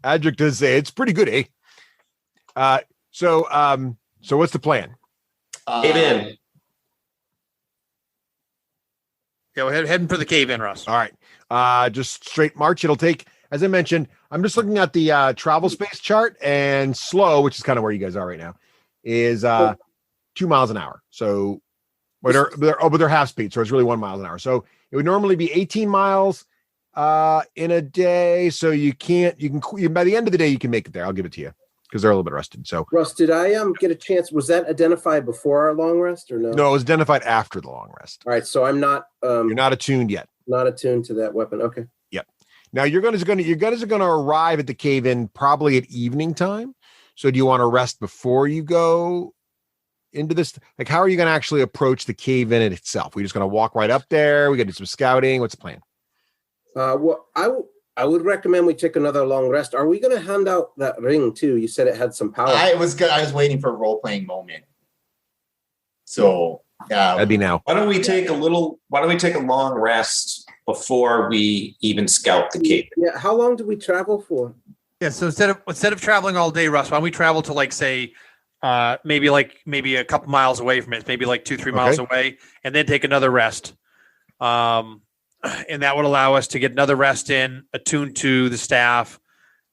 Adric does say it's pretty good, eh? So what's the plan? Cave in. Yeah, we're heading for the cave in, Russ. All right. Just straight march. It'll take, as I mentioned, I'm just looking at the travel space chart, and slow, which is kind of where you guys are right now, is 2 miles an hour. So, but they're half speed, so it's really 1 mile an hour. So it would normally be 18 miles in a day. So you can by the end of the day you can make it there. I'll give it to you because they're a little bit rested. So Russ, did I get a chance? Was that identified before our long rest or no? No, it was identified after the long rest. All right, so I'm not. You're not attuned yet. Not attuned to that weapon. Okay. Yep. Now you guys are going to arrive at the cave in probably at evening time. So do you want to rest before you go into this? Like, how are you going to actually approach the cave in itself? We're just going to walk right up there. We got to do some scouting. What's the plan? Well, I would recommend we take another long rest. Are we going to hand out that ring too? You said it had some power. I was waiting for a role playing moment. So that'd be now. Why don't we take a long rest before we even scout the cave? Yeah. How long do we travel for? Yeah. So instead of traveling all day, Russ, why don't we travel to maybe a couple miles away from it, maybe like 2-3 miles away, and then take another rest. And that would allow us to get another rest in, attune to the staff,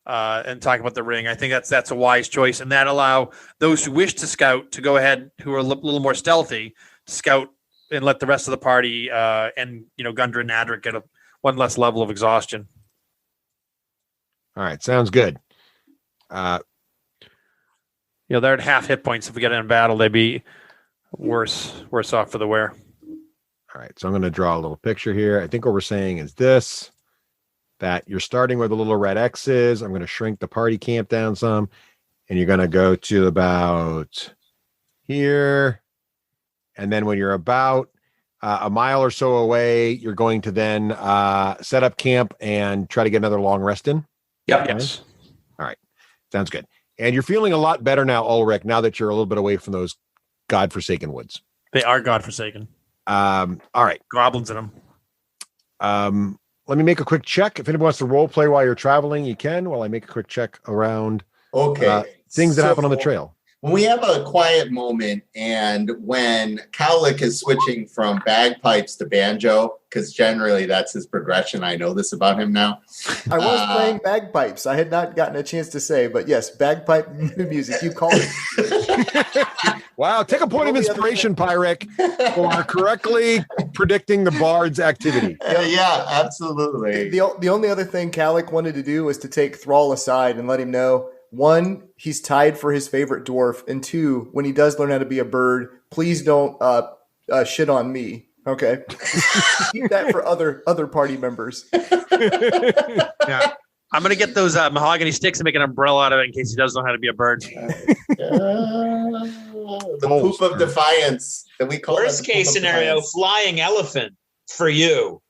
and talk about the ring. I think that's a wise choice, and that allow those who wish to scout to go ahead, who are a little more stealthy, scout and let the rest of the party and Gundren and Adric get one less level of exhaustion. All right, sounds good. They're at half hit points. If we get in a battle, they'd be worse off for the wear. All right, so I'm going to draw a little picture here. I think what we're saying is this, that you're starting where the little red X is. I'm going to shrink the party camp down some, and you're going to go to about here. And then when you're about a mile or so away, you're going to then set up camp and try to get another long rest in. Yep. Yes. All right, sounds good. And you're feeling a lot better now, Ulrich, now that you're a little bit away from those godforsaken woods. They are godforsaken. All right. Goblins in them. Let me make a quick check. If anybody wants to role play while you're traveling, you can, while I make a quick check around things that happen on the trail. When we have a quiet moment and when Cowlick is switching from bagpipes to banjo, because generally that's his progression. I know this about him now. I was playing bagpipes. I had not gotten a chance to say, but yes, bagpipe music. You called it. Wow. Take a point of inspiration, Pyric, for correctly predicting the bard's activity. Yeah, absolutely. The only other thing Cowlick wanted to do was to take Thrall aside and let him know, 1, he's tied for his favorite dwarf, and 2, when he does learn how to be a bird, please don't shit on me. Okay, keep that for other party members. Yeah, I'm gonna get those mahogany sticks and make an umbrella out of it in case he does know how to be a bird. The poop of defiance that we call. Worst case scenario, flying elephant for you.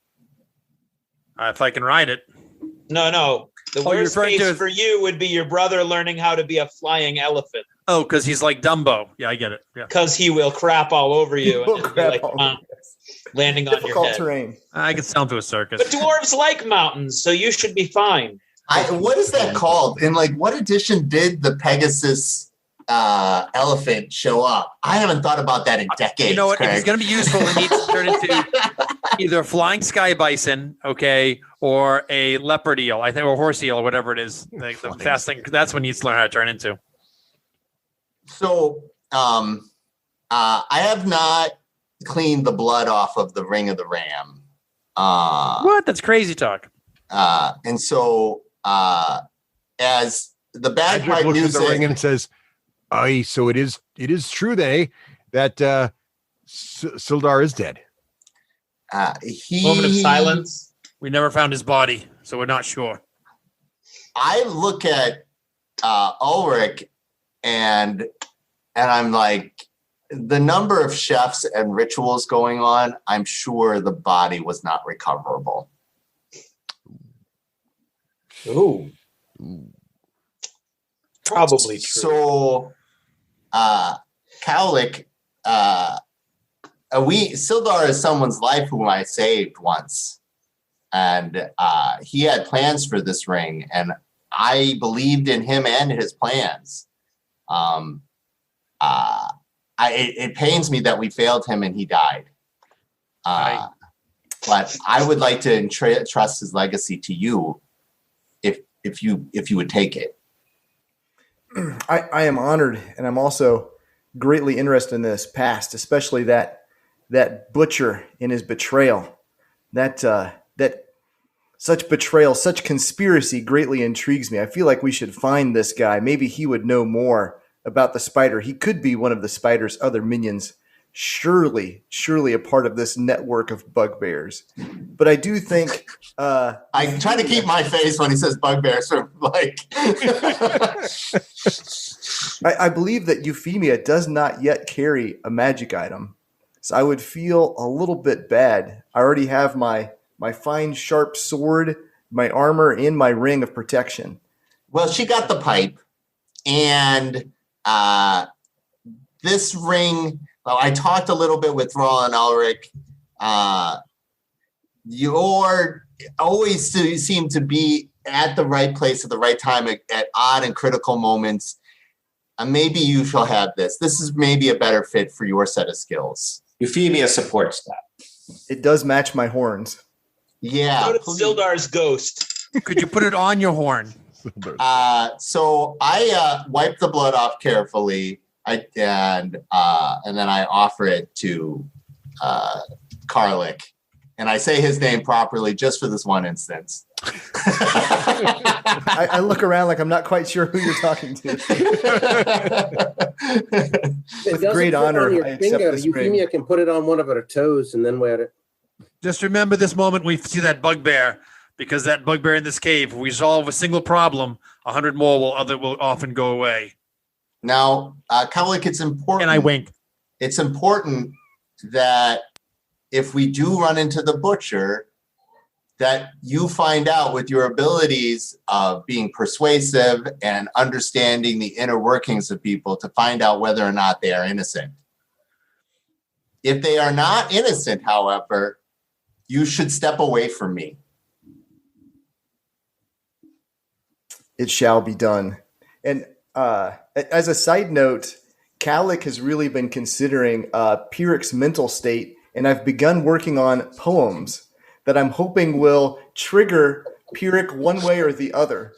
If I can ride it. No. The worst case for you would be your brother learning how to be a flying elephant. Oh, because he's like Dumbo. Yeah, I get it. Yeah, because he will crap all over you and landing on your head. Difficult terrain. I could sell him to a circus. But dwarves like mountains, so you should be fine. What is that called? In what edition did the Pegasus elephant show up? I haven't thought about that in decades. You know what? Craig. If it's going to be useful, it needs to turn into either a flying sky bison, or a leopard eel, I think, or horse eel, or whatever it is. The fast thing. That's what he needs to learn how to turn into. So I have not cleaned the blood off of the ring of the ram. What? That's crazy talk. And so as the bagpipe looks music, at the ring and says, "Aye, so it is true, then, that Sildar is dead." Moment of silence. We never found his body, so we're not sure. I look at Ulrich and I'm like, the number of chefs and rituals going on, I'm sure the body was not recoverable. Ooh. Probably true. So, Cowlick, Sildar is someone's life whom I saved once. And he had plans for this ring, and I believed in him and his plans. It pains me that we failed him and he died. But I would like to entrust his legacy to you, if you would take it. I am honored, and I'm also greatly interested in this past, especially that butcher in his betrayal. That such betrayal, such conspiracy greatly intrigues me. I feel like we should find this guy. Maybe he would know more about the spider. He could be one of the spider's other minions. Surely a part of this network of bugbears. But I do think I try to keep my face when he says bugbear, sort of like I believe that Euphemia does not yet carry a magic item. So I would feel a little bit bad. I already have my fine, sharp sword, my armor, and my ring of protection. Well, she got the pipe, and this ring. Well, I talked a little bit with Thrall and Ulrich. You always seem to be at the right place at the right time at odd and critical moments. Maybe you shall have this. This is maybe a better fit for your set of skills. Euphemia supports that. It does match my horns. Yeah. So does Sildar's ghost. Could you put it on your horn? So I wipe the blood off carefully. And then I offer it to Karlik, and I say his name properly just for this one instance. I look around like I'm not quite sure who you're talking to. With great honor, I accept this Euphemia ring. can put it on one of her toes and then wear it. Just remember this moment we see that bugbear, because that bugbear in this cave, if we solve a single problem, 100 more will often go away. Now, Cowlick, it's important. And I wink. It's important that if we do run into the butcher, that you find out with your abilities of being persuasive and understanding the inner workings of people to find out whether or not they are innocent. If they are not innocent, however, you should step away from me. It shall be done. And as a side note, Cowlick has really been considering Pyrrhic's mental state, and I've begun working on poems that I'm hoping will trigger Pyrrhic one way or the other.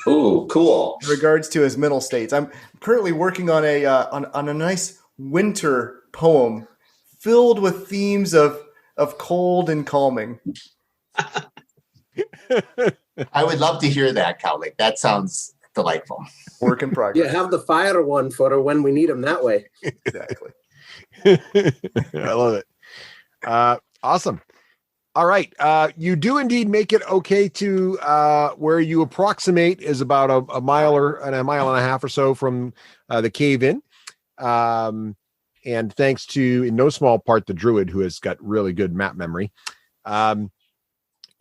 Ooh, cool. In regards to his mental states, I'm currently working on a nice winter poem filled with themes of cold and calming. I would love to hear that, Cowlick. That sounds delightful. Work in progress. Yeah, have the fire one for when we need them that way. Exactly. I love it. Awesome. All right. You do indeed make it okay to where you approximate is about a mile and a half or so from the cave in. And thanks to, in no small part, the druid, who has got really good map memory. And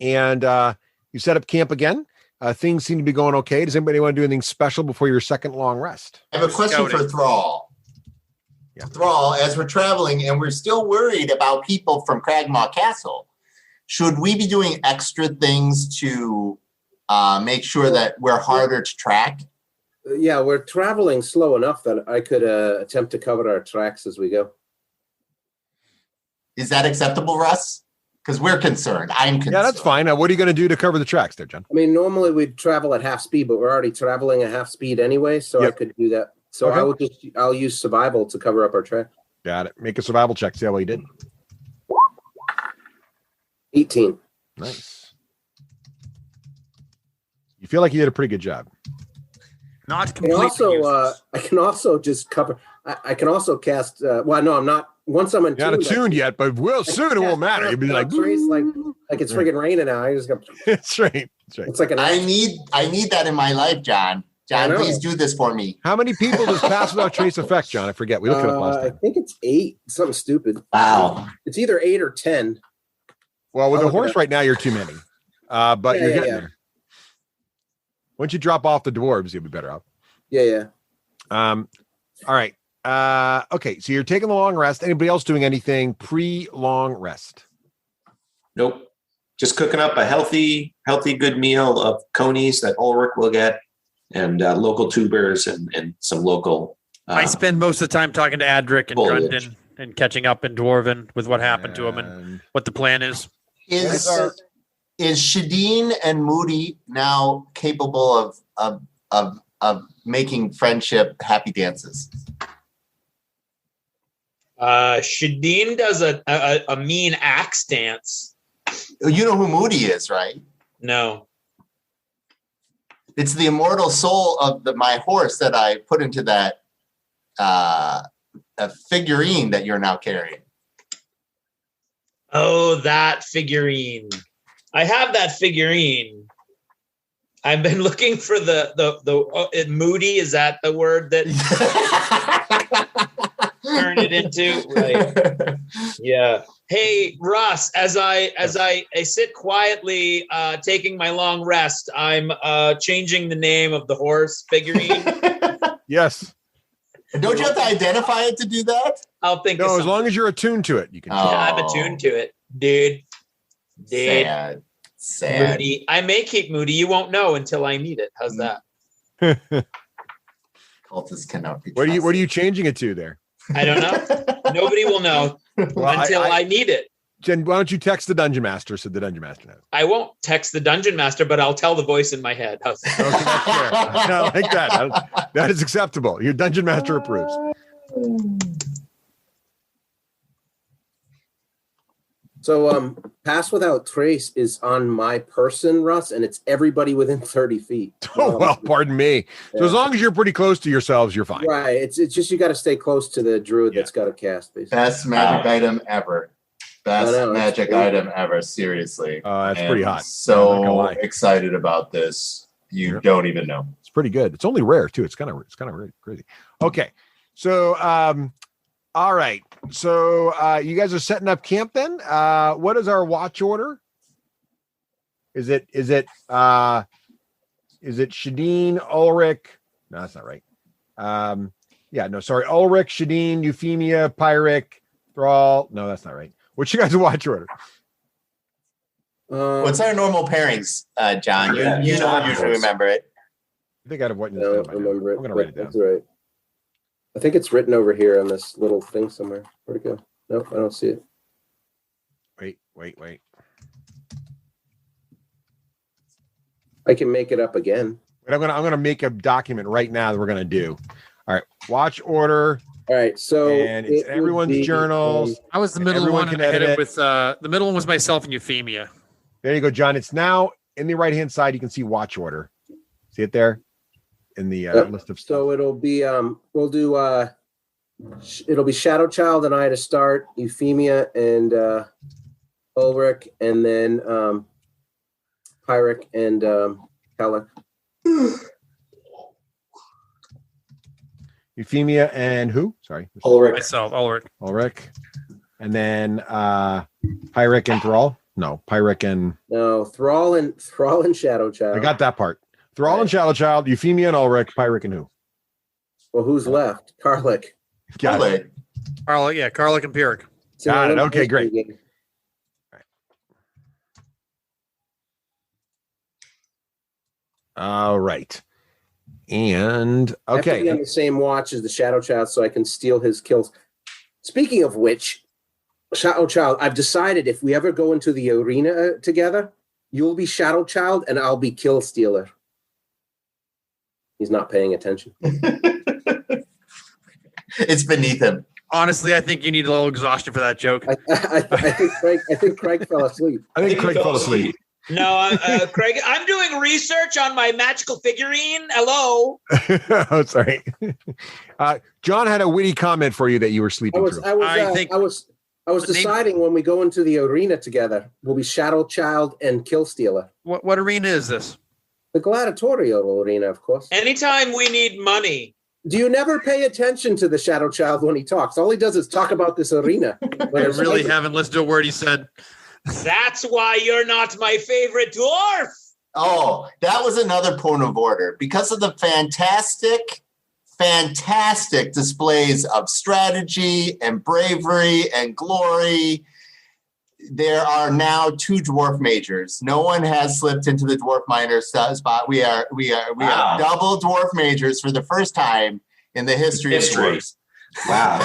you set up camp again. Things seem to be going okay. Does anybody want to do anything special before your second long rest? I have a question for Thrall. Yeah. Thrall, as we're traveling and we're still worried about people from Cragmaw Castle, should we be doing extra things to make sure that we're harder to track? Yeah, we're traveling slow enough that I could attempt to cover our tracks as we go. Is that acceptable, Russ? Because we're concerned. I'm concerned. Yeah, that's fine. What are you going to do to cover the tracks there, John? I mean, normally we'd travel at half speed, but we're already traveling at half speed anyway, so Yep. I could do that So Okay. I'll use survival to cover up our track. Got it. Make a survival check. See how well you did. 18. Nice. You feel like you did a pretty good job. Not And completely. also, I can also just cover. I can also cast. Well, no, I'm not. Once I'm You're not attuned, attuned yet, but soon it won't matter. You'll be like, trace like it's friggin' raining now. I just go. That's right. That's right. It's like an. I need that in my life, John. John, I know. please do this for me. How many people does pass without trace affect, John? I forget. We looked it up last I time. think it's 8. Something stupid. Wow. It's either 8 or 10. Well, with I'll the look it horse up. right now, you're too many. But you're getting there. Once you drop off the dwarves, you'll be better off. Yeah. All right. Okay. So you're taking the long rest. Anybody else doing anything pre-long rest? Nope. Just cooking up a healthy, good meal of conies that Ulrich will get, and local tubers and some local. I spend most of the time talking to Adric and foliage. Grundon and catching up in Dwarven with what happened to him and what the plan is. Is Shadeen and Moody now capable of making friendship happy dances? Shadeen does a mean axe dance. You know who Moody is, right? No. It's the immortal soul of my horse that I put into that a figurine that you're now carrying. Oh, that figurine. I have that figurine. I've been looking for the Moody. Is that the word that turn it into? Right. Yeah. Hey, Russ, as I sit quietly taking my long rest, I'm changing the name of the horse figurine. Yes. Don't you have to identify it to do that? I'll think. No, as long as you're attuned to it, you can. Yeah, I'm attuned to it, dude. Sad. Moody. I may keep Moody. You won't know until I need it. How's that? Cultists cannot be. What are you changing it to there? I don't know. Nobody will know until I need it. Jen, why don't you text the dungeon master so the dungeon master knows? I won't text the dungeon master, but I'll tell the voice in my head. How's that? Okay, that's fair. I like that. That is acceptable. Your dungeon master approves. So, pass without trace is on my person, Russ, and it's everybody within 30 feet. Oh, well, pardon me. So as long as you're pretty close to yourselves, you're fine. Right. It's just you got to stay close to the druid that's got a cast, basically. Best magic item ever. Best magic item ever. Seriously. That's pretty hot. So excited about this. You don't even know. It's pretty good. It's only rare too. It's kind of crazy. Okay. So, all right. So you guys are setting up camp then. What is our watch order? Is it Shadeen, Ulrich? No, that's not right. Ulrich, Shadeen, Euphemia, Pyric, Thrall. No, that's not right. What's you guys' watch order? What's our normal pairings, John? You don't usually remember it. I think I'd have written I this don't down. remember it. I'm going to write it down. That's right. I think it's written over here on this little thing somewhere. Where'd it go? Nope, I don't see it. Wait. I can make it up again. But I'm gonna make a document right now that we're gonna do. All right, watch order. All right, so and it's everyone's journals. I was the middle one. Can I edit had it it. with the middle one was myself and Euphemia. There you go, John. It's now in the right hand side. You can see watch order. See it there in the list of stuff. So it'll be we'll do it'll be Shadow Child and I to start, Euphemia and Ulrich, and then Pyric and Kellic. Euphemia and who? Sorry, Myself, Ulrich, and then Pyric and Thrall. No, Pyric and Thrall and Shadow Child. I got that part. Thrall and Shadow Child, Euphemia and Ulrich, Pyric and who? Well, who's left? Karlik. Got it. Karlik and Pyric. Got it. Okay, great. All right. And I have to be on okay. the same watch as the Shadow Child so I can steal his kills. Speaking of which, Shadow Child, I've decided if we ever go into the arena together, you'll be Shadow Child and I'll be Kill Stealer. He's not paying attention. It's beneath him. Honestly, I think you need a little exhaustion for that joke. I think Craig fell asleep. I think Craig fell asleep. No, Craig, I'm doing research on my magical figurine. Hello. Oh, sorry. John had a witty comment for you that you were sleeping through. I was deciding when we go into the arena together, will be Shadow Child and Kill Stealer. What arena is this? The gladiatorial arena, of course. Anytime we need money. Do you never pay attention to the Shadow Child when he talks? All he does is talk about this arena. I really haven't listened to a word he said. That's why you're not my favorite dwarf. Oh, that was another point of order. Because of the fantastic displays of strategy and bravery and glory, there are now 2 dwarf majors. No one has slipped into the dwarf minor spot. We are double dwarf majors for the first time in the history of dwarves. Wow.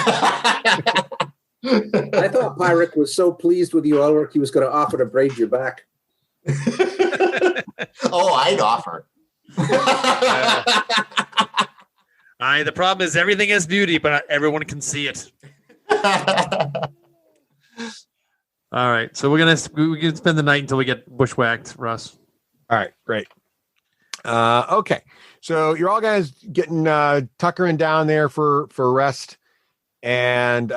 I thought Pyric was so pleased with you, Ulrich, he was going to offer to braid your back. Oh, I'd offer. The problem is everything has beauty, but not everyone can see it. All right, so we're gonna spend the night until we get bushwhacked, Russ. All right, great. Okay, so you're all guys getting tuckering down there for rest, and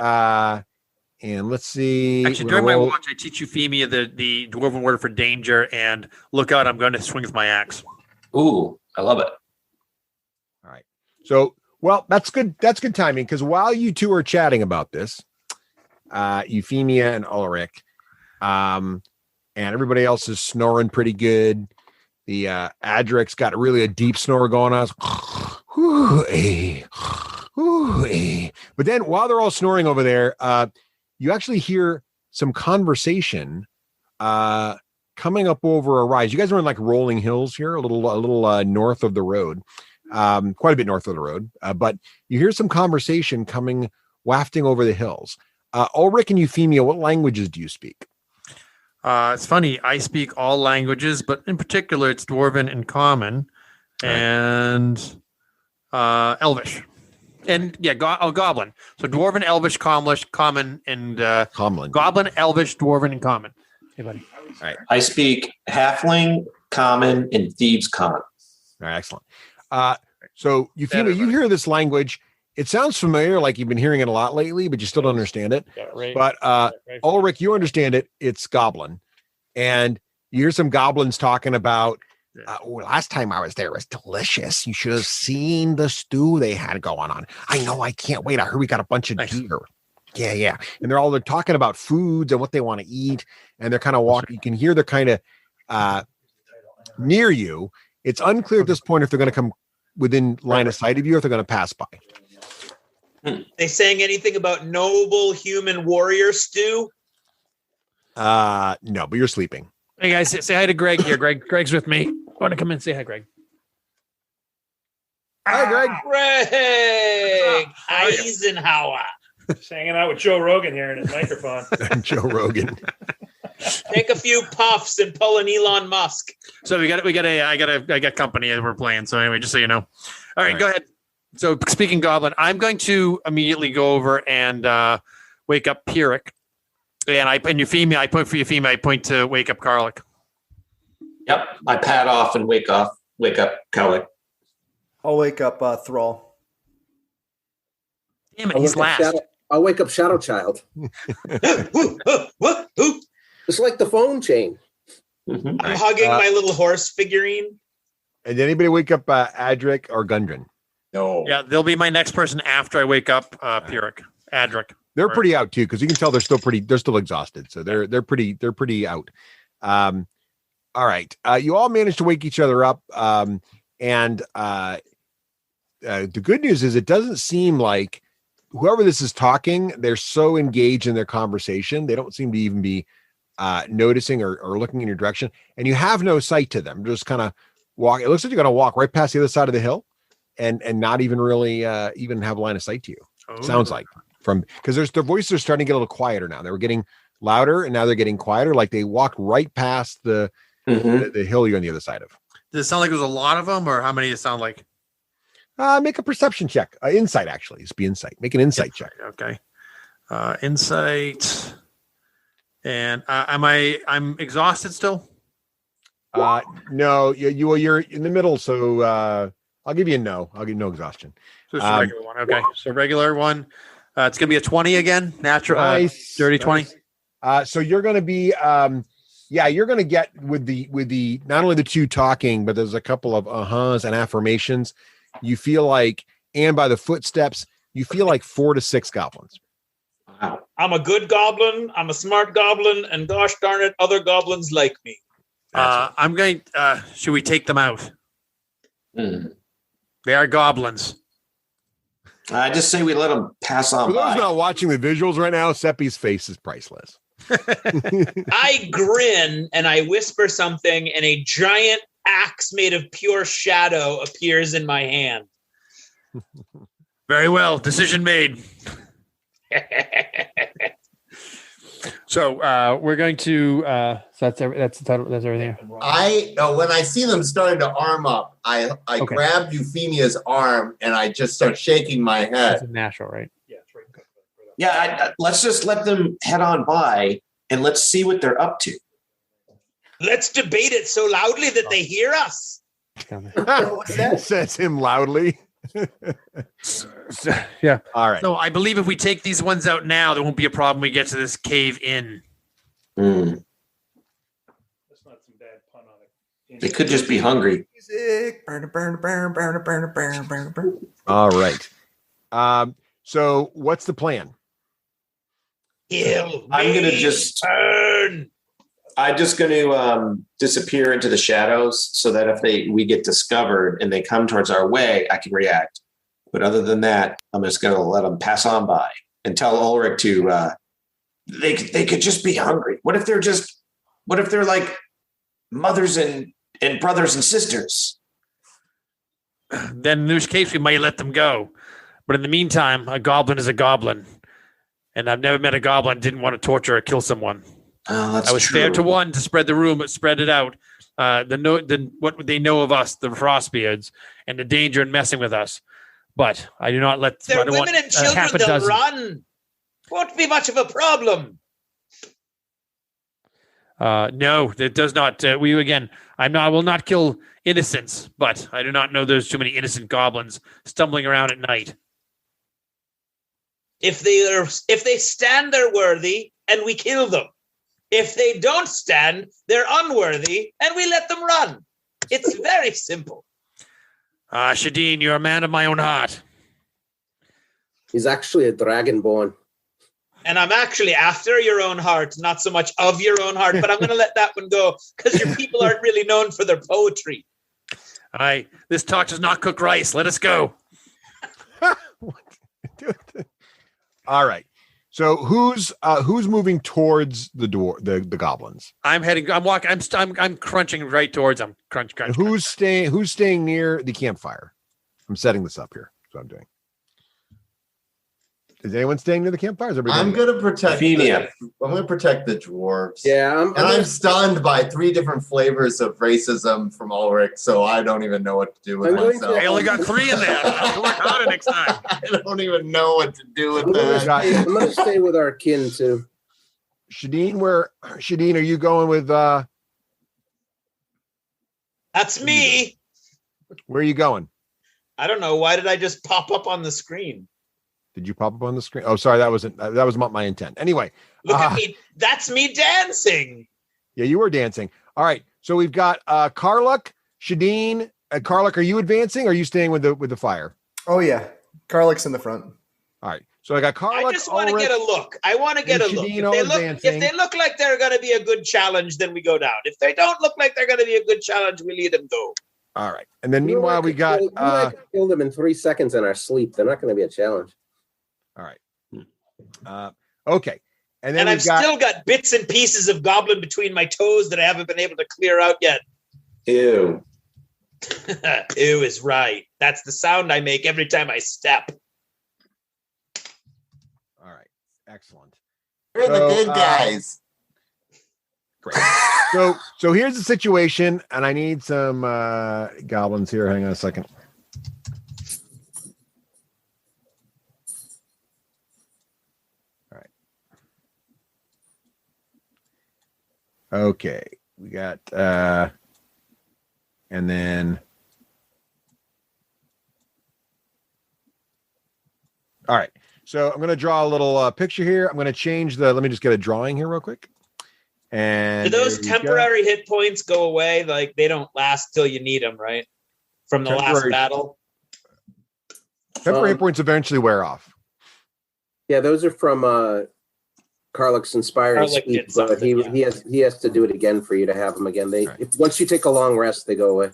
let's see. Actually, during my watch, I teach Euphemia the dwarven word for danger, and look out, I'm going to swing with my axe. Ooh, I love it. All right, so well, that's good. That's good timing because while you two are chatting about this, Euphemia and Ulrich, and everybody else is snoring pretty good. The Adric's got really a deep snore going on. But then while they're all snoring over there, you actually hear some conversation coming up over a rise. You guys are in like rolling hills here, a little north of the road, quite a bit north of the road. But you hear some conversation coming wafting over the hills. Ulrich and Euphemia, what languages do you speak? It's funny. I speak all languages, but in particular, it's Dwarven and Common, and Elvish, and Goblin. So Dwarven, Elvish, Common, and Comlin. Goblin, Elvish, Dwarven, and Common. Hey, buddy. All right. I speak Halfling, Common, and Thieves' Common. All right, excellent. So Euphemia, you hear this language. It sounds familiar, like you've been hearing it a lot lately, but you still don't understand it. Yeah, right. But Ulrich, you understand it. It's Goblin. And you hear some goblins talking about, last time I was there, it was delicious. You should have seen the stew they had going on. I know, I can't wait. I heard we got a bunch of deer. Yeah. And they're talking about foods and what they want to eat. And they're kind of walking. You can hear they're kind of near you. It's unclear at this point if they're going to come within line of sight of you or if they're going to pass by. They saying anything about noble human warrior stew? No, but you're sleeping. Hey guys, say hi to Greg here. Greg's with me. Want to come in? Say hi, Greg. Hi, Greg. Greg Eisenhower. Just hanging out with Joe Rogan here in his microphone. Joe Rogan. Take a few puffs and pull an Elon Musk. So I got company as we're playing. So anyway, just so you know. All right, go ahead. So speaking Goblin, I'm going to immediately go over and wake up Pyric. And Euphemia, I point for Euphemia, I point to wake up Karlik. Yep. I pad off and wake up Karlik. I'll wake up Thrall. Damn it, he's last. I'll wake up Shadow Child. It's like the phone chain. I'm hugging my little horse figurine. And did anybody wake up Adric or Gundren? No. Yeah, they'll be my next person after I wake up Pyric. Adric. They're pretty out too, because you can tell they're still exhausted. So they're pretty out. All right. You all managed to wake each other up. And the good news is it doesn't seem like whoever this is talking, they're so engaged in their conversation. They don't seem to even be noticing or looking in your direction. And you have no sight to them. Just kind of walk. It looks like you're going to walk right past the other side of the hill and not even really even have line of sight to you. Oh. Sounds like because their voices are starting to get a little quieter now. They were getting louder and now they're getting quieter. Like they walked right past the hill you're on the other side of. Does it sound like it was a lot of them, or how many does it sound like? Make a perception check. Insight, actually. Just be insight. Make an insight check. Okay. Insight. And I'm exhausted still? No, you're in the middle, so I'll give you a no. I'll give you no exhaustion. So it's a regular one. Okay. So regular one. It's gonna be a 20 again. Natural Nice. dirty 20. So you're gonna be you're gonna get with the not only the two talking, but there's a couple of uh-huhs and affirmations. You feel like, and by the footsteps, you feel like 4 to 6 goblins. Wow. I'm a good goblin. I'm a smart goblin, and gosh darn it, other goblins like me. I'm going. Should we take them out? They are goblins. I just say we let them pass on For those by. not watching the visuals right now, Seppi's face is priceless. I grin and I whisper something, and a giant axe made of pure shadow appears in my hand. Very well. Decision made. So we're going to. So that's everything. When I see them starting to arm up, I Okay. grab Euphemia's arm and I just start shaking my head. That's natural, right? Yeah, it's right. Yeah, let's just let them head on by and let's see what they're up to. Let's debate it so loudly that they hear us. Says him loudly. Yeah. All right. So I believe if we take these ones out now, there won't be a problem. We get to this cave in. That's not some bad pun on it. They could just be hungry. Music. Burn. All right. So what's the plan? Kill I'm gonna me, just- burn. I'm just going to disappear into the shadows so that if we get discovered and they come towards our way, I can react. But other than that, I'm just going to let them pass on by and tell Ulrich to. They could just be hungry. What if they're like mothers and brothers and sisters? Then in this case, we might let them go. But in the meantime, a goblin is a goblin, and I've never met a goblin that didn't want to torture or kill someone. Oh, that's I was true. fair to one to spread the rumor, spread it out. What would they know of us, the Frostbeards, and the danger in messing with us? But I do not let. They're I don't women want and children. half a They'll dozen. run. Won't be much of a problem. No, it does not. I will not kill innocents, but I do not know there's too many innocent goblins stumbling around at night. If they stand, they're worthy, and we kill them. If they don't stand, they're unworthy, and we let them run. It's very simple. Shadeen, you're a man of my own heart. He's actually a dragonborn. And I'm actually after your own heart, not so much of your own heart, but I'm going to let that one go because your people aren't really known for their poetry. This talk does not cook rice. Let us go. All right. So who's moving towards the door? The goblins. I'm heading. I'm walking. I'm crunching right towards them. Crunch. Who's staying near the campfire? I'm setting this up here. That's what I'm doing. Is anyone staying near the campfire? I'm going to protect. Euphemia. I'm going to protect the dwarves. Yeah, I'm stunned by 3 different flavors of racism from Ulrich, so I don't even know what to do with myself. I only got 3 in there. I'll have to work harder next time. I don't even know what to do with I'm that. going to stay with our kin too. Shadeen, are you going with? That's me. Where are you going? I don't know. Why did I just pop up on the screen? Did you pop up on the screen? Oh, sorry, that was not my intent. Anyway, Look at me. That's me dancing. Yeah, you were dancing. All right, so we've got Karluk, Shadeen. Karluk, are you advancing? Or are you staying with the fire? Oh yeah, Karluk's in the front. All right, so I got Karluk. I just want to get a look. I want to get a look. If they look like they're going to be a good challenge, then we go down. If they don't look like they're going to be a good challenge, we lead them go. All right, and then meanwhile we got. I could kill them in 3 seconds in our sleep. They're not going to be a challenge. All right. Okay. And then I've still got bits and pieces of goblin between my toes that I haven't been able to clear out yet. Ew. Ew is right. That's the sound I make every time I step. All right. Excellent. We're the good guys. Great. So here's the situation, and I need some goblins here. Hang on a second. Okay, we got and then all right. So I'm going to draw a little picture here. I'm going to change let me just get a drawing here real quick. And do those there you go. temporary hit points go away? Like they don't last till you need them, right? From the last Temporary- battle. Temporary hit points eventually wear off. Yeah, those are from Karlach's inspiring Karlach speech, did but something, he has to do it again for you to have them again. Once you take a long rest, they go away.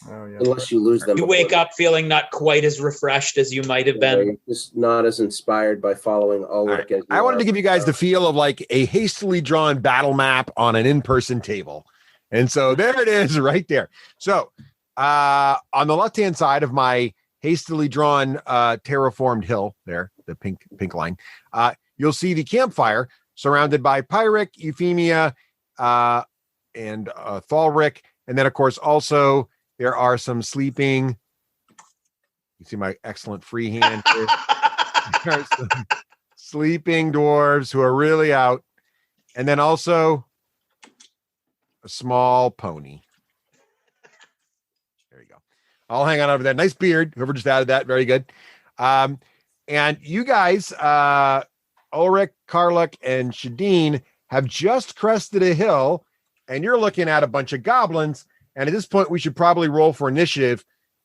Oh, yeah. Unless you lose them. You wake up feeling not quite as refreshed as you might have been. You're just not as inspired by following Ulrich as you I wanted are. to give you guys the feel of like a hastily drawn battle map on an in-person table. And so there it is right there. So on the left-hand side of my hastily drawn terraformed hill there, the pink line, you'll see the campfire surrounded by Pyric, Euphemia, and Thalric. And then, of course, also there are some sleeping. You see my excellent free hand here. There are some sleeping dwarves who are really out. And then also a small pony. There you go. I'll hang on over there. Nice beard. Whoever just added that. Very good. And you guys, Ulrich, Karlach, and Shadeen have just crested a hill, and you're looking at a bunch of goblins. And at this point, we should probably roll for initiative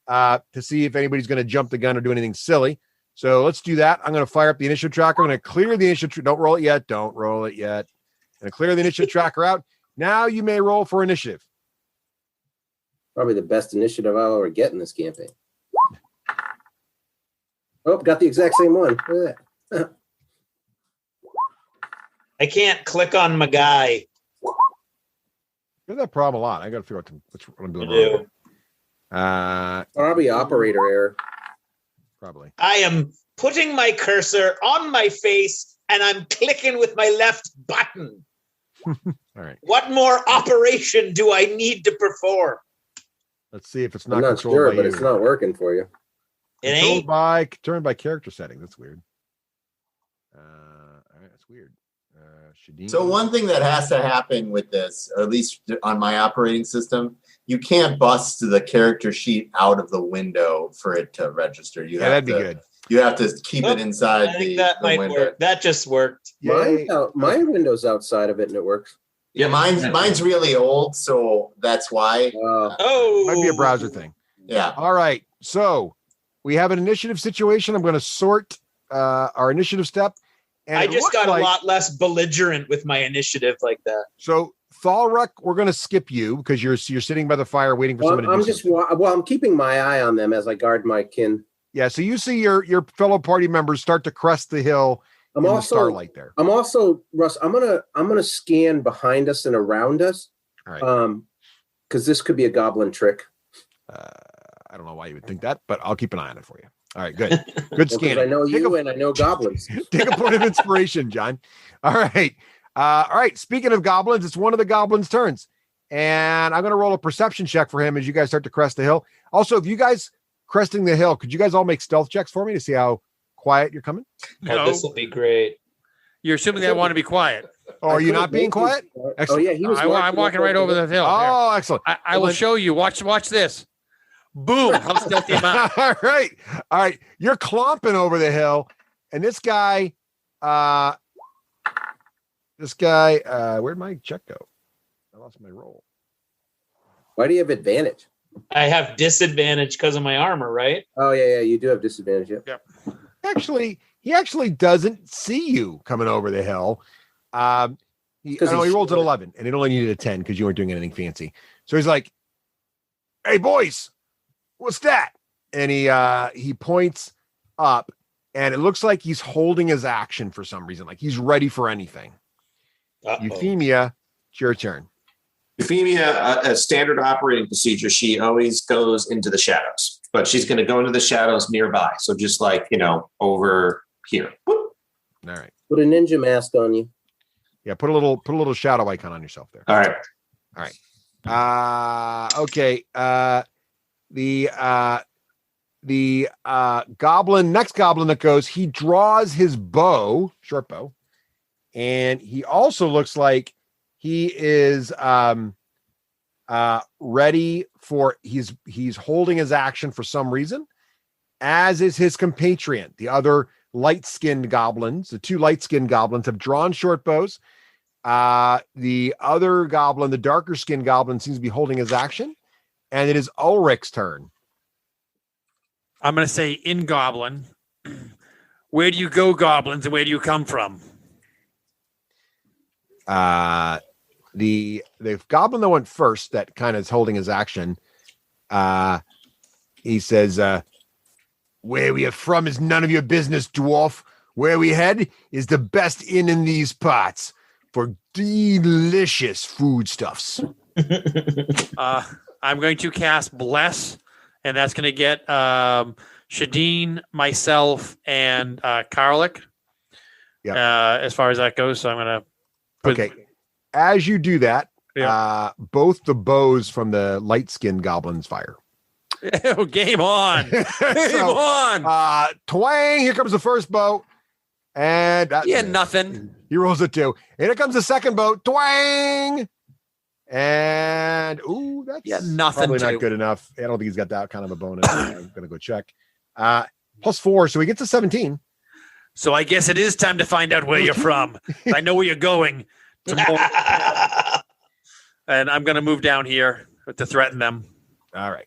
to see if anybody's going to jump the gun or do anything silly. So let's do that. I'm going to fire up the initiative tracker. I'm going to clear the initiative. Don't roll it yet. Don't roll it yet. I'm going to clear the initiative tracker out. Now you may roll for initiative. Probably the best initiative I'll ever get in this campaign. Oh, got the exact same one. Look at that. I can't click on my guy. There's that problem a lot. I got to figure out what I'm doing You wrong. Probably operator error. Probably. I am putting my cursor on my face and I'm clicking with my left button. All right. What more operation do I need to perform? Let's see if it's not I'm not controlled sure, by but you. it's not working for you. It Controlled ain't. by character setting. That's weird. All right, that's weird. Shadeen. So one thing that has to happen with this, or at least on my operating system, you can't bust the character sheet out of the window for it to register. that'd be good. You have to keep it inside I think the that might window. work. That just worked. My window's outside of it and it works. Yeah, mine's really old, so that's why. Oh, Might be a browser thing. Yeah. All right. So we have an initiative situation. I'm going to sort our initiative step. And I it just looks got like- a lot less belligerent with my initiative like that. So Thalruck, we're going to skip you because you're sitting by the fire waiting for somebody to I'm do just something. I'm keeping my eye on them as I guard my kin. Yeah. So you see your fellow party members start to crest the hill I'm in the also starlight there. I'm also Russ. I'm gonna scan behind us and around us. All right. Because this could be a goblin trick. I don't know why you would think that, but I'll keep an eye on it for you. All right, good. Good Because scanning. I know Take you a- and I know goblins. Take a point of inspiration, John. All right. All right. Speaking of goblins, it's one of the goblins' turns. And I'm going to roll a perception check for him as you guys start to crest the hill. Also, if you guys cresting the hill, could you guys all make stealth checks for me to see how quiet you're coming? Oh, this will be great. You're assuming I want to be quiet. Oh, are you not being quiet? Excellent. Oh yeah, he was. I'm walking right over the hill. Oh, excellent. I will show you. Watch this. Boom. How stealthy am I? All right. All right. You're clomping over the hill. And this guy, where'd my check go? I lost my roll. Why do you have advantage? I have disadvantage because of my armor, right? Oh yeah, you do have disadvantage. Yep. He actually doesn't see you coming over the hill. He rolled an 11 and it only needed a 10 because you weren't doing anything fancy. So he's like, "Hey boys, what's that?" And he points up and it looks like he's holding his action for some reason. Like he's ready for anything. Euphemia, it's your turn. Euphemia, a standard operating procedure, she always goes into the shadows, but she's going to go into the shadows nearby. So just like, over here. Whoop. All right. Put a ninja mask on you. Yeah, put a little shadow icon on yourself there. All right. Okay. The next goblin that goes, he draws his bow, short bow, and he also looks like He is ready for. He's holding his action for some reason, as is his compatriot. The other light-skinned goblins, the two light-skinned goblins, have drawn short bows. The other goblin, the darker-skinned goblin, seems to be holding his action, and it is Ulrich's turn. I'm going to say in Goblin. Where do you go, goblins, and where do you come from? The goblin that went first, that kind of is holding his action, he says, where we are from is none of your business, dwarf. Where we head is the best inn in these parts for delicious foodstuffs. I'm going to cast Bless, and that's going to get Shadeen, myself, and Karlik. As far as that goes, so I'm going to put. Okay. As you do that, Yeah. both the bows from the light-skinned goblins fire. Oh, game on. Game on. Twang, here comes the first bow. And nothing. He rolls a 2. And here comes the second bow. Twang. And that's nothing. probably not good enough. I don't think he's got that kind of a bonus. I'm gonna go check. +4, so he gets a 17. So I guess it is time to find out where you're from. I know where you're going tomorrow. And I'm going to move down here to threaten them. All right.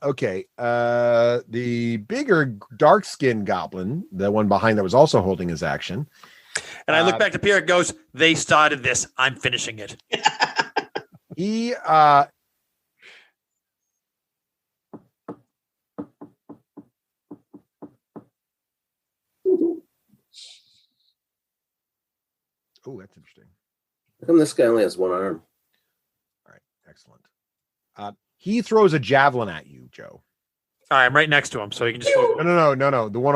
Okay. The bigger dark-skinned goblin, the one behind that was also holding his action. And I look back to Pierre, goes, they started this. I'm finishing it. He oh, that's interesting. How come this guy only has one arm? All right, excellent. He throws a javelin at you, Joe. All right, I'm right next to him, so you can just No. The one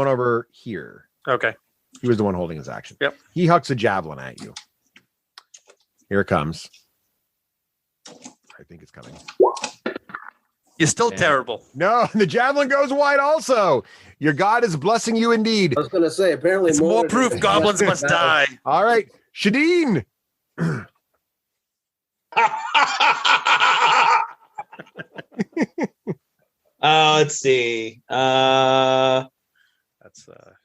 over here. Okay. He was the one holding his action. Yep. He hucks a javelin at you. Here it comes. I think it's coming. You're still terrible. No, the javelin goes wide also. Your God is blessing you indeed. I was going to say, apparently It's more proof goblins must die. All right, Shadeen. Let's see. That's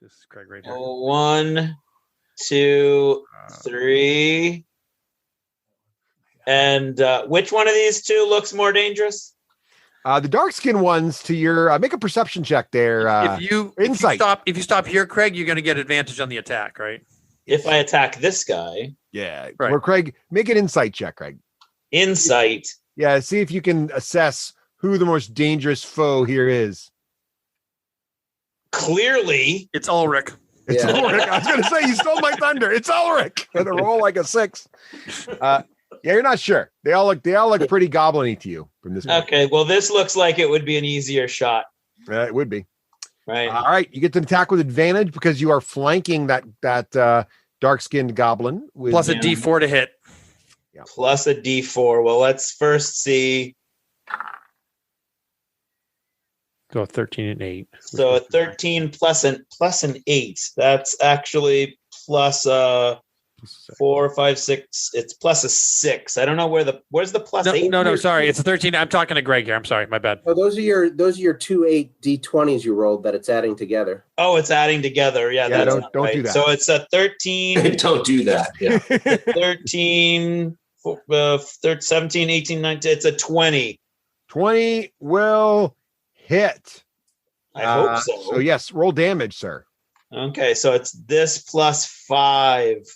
this is Craig right here. 1, 2, 3. And which one of these two looks more dangerous? The dark skin ones to your make a perception check there. Insight. If you stop here, Craig, you're going to get advantage on the attack, right? If I attack this guy. Yeah. Right. Or Craig, make an insight check, Craig. Insight. Yeah, see if you can assess who the most dangerous foe here is. Clearly, it's Ulrich. It's Ulrich. I was going to say, you stole my thunder. It's Ulrich. With a roll like a 6. Yeah, you're not sure. They all look pretty goblin-y to you from this point. Okay, well, this looks like it would be an easier shot. It would be. Right. All right, you get to attack with advantage because you are flanking that dark-skinned goblin. With, Plus a D4 to hit. Yeah. Plus a D4. Well, let's first see. Go 13 and 8. So a 13 plus an 8. That's actually plus 4, 5, 6. It's plus a 6. I don't know where's the plus 8. No, sorry. It's a 13. I'm talking to Greg here. I'm sorry. My bad. Oh, those are your 2 8 D20s you rolled that it's adding together. Oh, it's adding together. Yeah, that's don't right. do that. So it's a 13. Don't do that. Yeah. 13, 17, 18, 19. It's a 20. 20 will hit. I hope so. So yes, roll damage, sir. Okay, so it's this plus 5.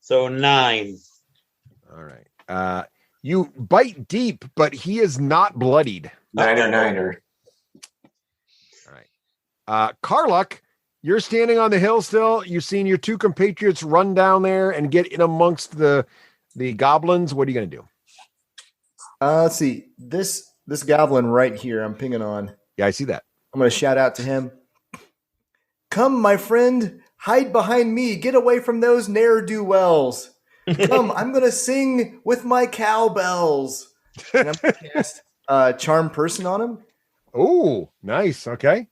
So 9. All right. You bite deep, but he is not bloodied. Niner. All right. Karluk, you're standing on the hill still. You've seen your two compatriots run down there and get in amongst the goblins. What are you going to do? Let's see. This goblin right here I'm pinging on. Yeah, I see that. I'm going to shout out to him. Come, my friend. Hide behind me. Get away from those ne'er-do-wells. Come, I'm going to sing with my cowbells. And I'm going to cast Charm Person on him. Oh, nice. Okay.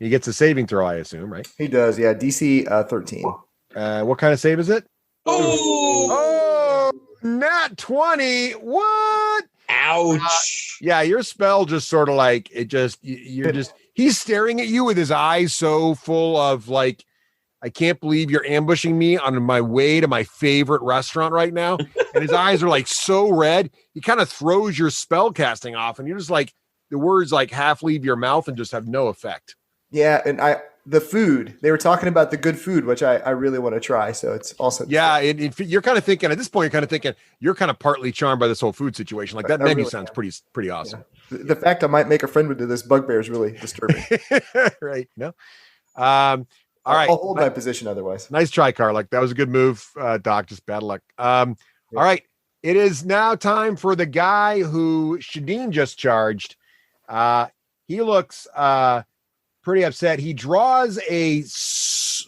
He gets a saving throw, I assume, right? He does, yeah. DC 13. What kind of save is it? Oh, nat 20. What? ouch. Yeah, your spell just sort of like he's staring at you with his eyes so full of like, I can't believe you're ambushing me on my way to my favorite restaurant right now. And his eyes are like so red. He kind of throws your spell casting off, and you're just like, the words like half leave your mouth and just have no effect. Yeah, and the food, they were talking about the good food, which I really want to try. So it's also you're kind of thinking at this point, you're kind of partly charmed by this whole food situation. Like that menu really sounds pretty awesome. Yeah. The fact I might make a friend with this bugbear is really disturbing. Right? No. All right. I'll hold my position otherwise. Nice try, Karluk. That was a good move, Doc. Just bad luck. All right. It is now time for the guy who Shadeen just charged. He looks pretty upset. He draws a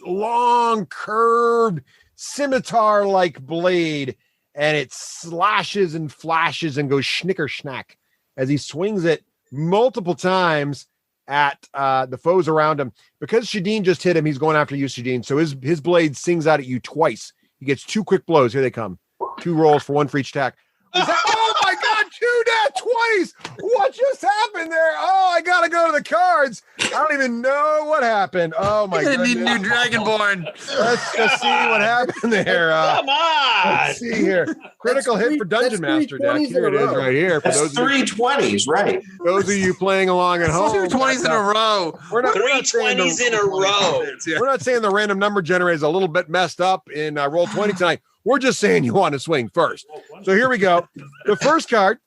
long, curved, scimitar-like blade, and it slashes and flashes and goes schnicker schnack as he swings it multiple times at the foes around him. Because Shadeen just hit him, he's going after you, Shadeen. So his blade sings out at you twice. He gets 2 quick blows. Here they come. 2 rolls for 1 for each attack. Oh my God, 2 nat 20s. What just happened there? Oh, I gotta go to the cards. I don't even know what happened. Oh my God. Need new Dragonborn. Let's just see what happened there. Come on. Let's see here. Critical hit for Dungeon Master deck. Here it is right here. For That's those 3 20s, right? Those of you playing along at home. 2 20s in a row. We're not 3 20s in a row. We're not saying the random number generator is a little bit messed up in roll 20 tonight. We're just saying you want to swing first. So here we go. The first card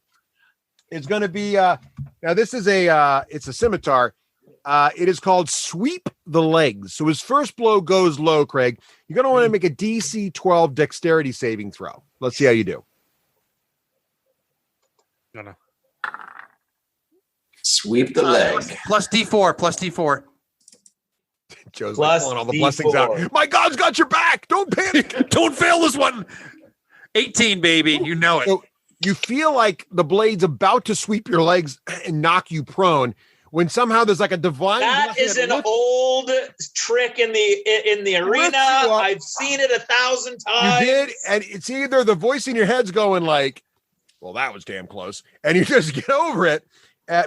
is going to be now this is it's a scimitar. It is called Sweep the Legs. So his first blow goes low, Craig. You're going to want to make a DC 12 dexterity saving throw. Let's see how you do. No. Sweep the leg. Plus D4. Joe's Plus pulling all the D4. blessings out. My God's got your back. Don't panic. Don't fail this one. 18, baby. You know it. So you feel like the blade's about to sweep your legs and knock you prone when somehow there's like a divine. That is an old trick in the arena. I've seen it 1,000 times. You did, and it's either the voice in your head's going like, well, that was damn close, and you just get over it.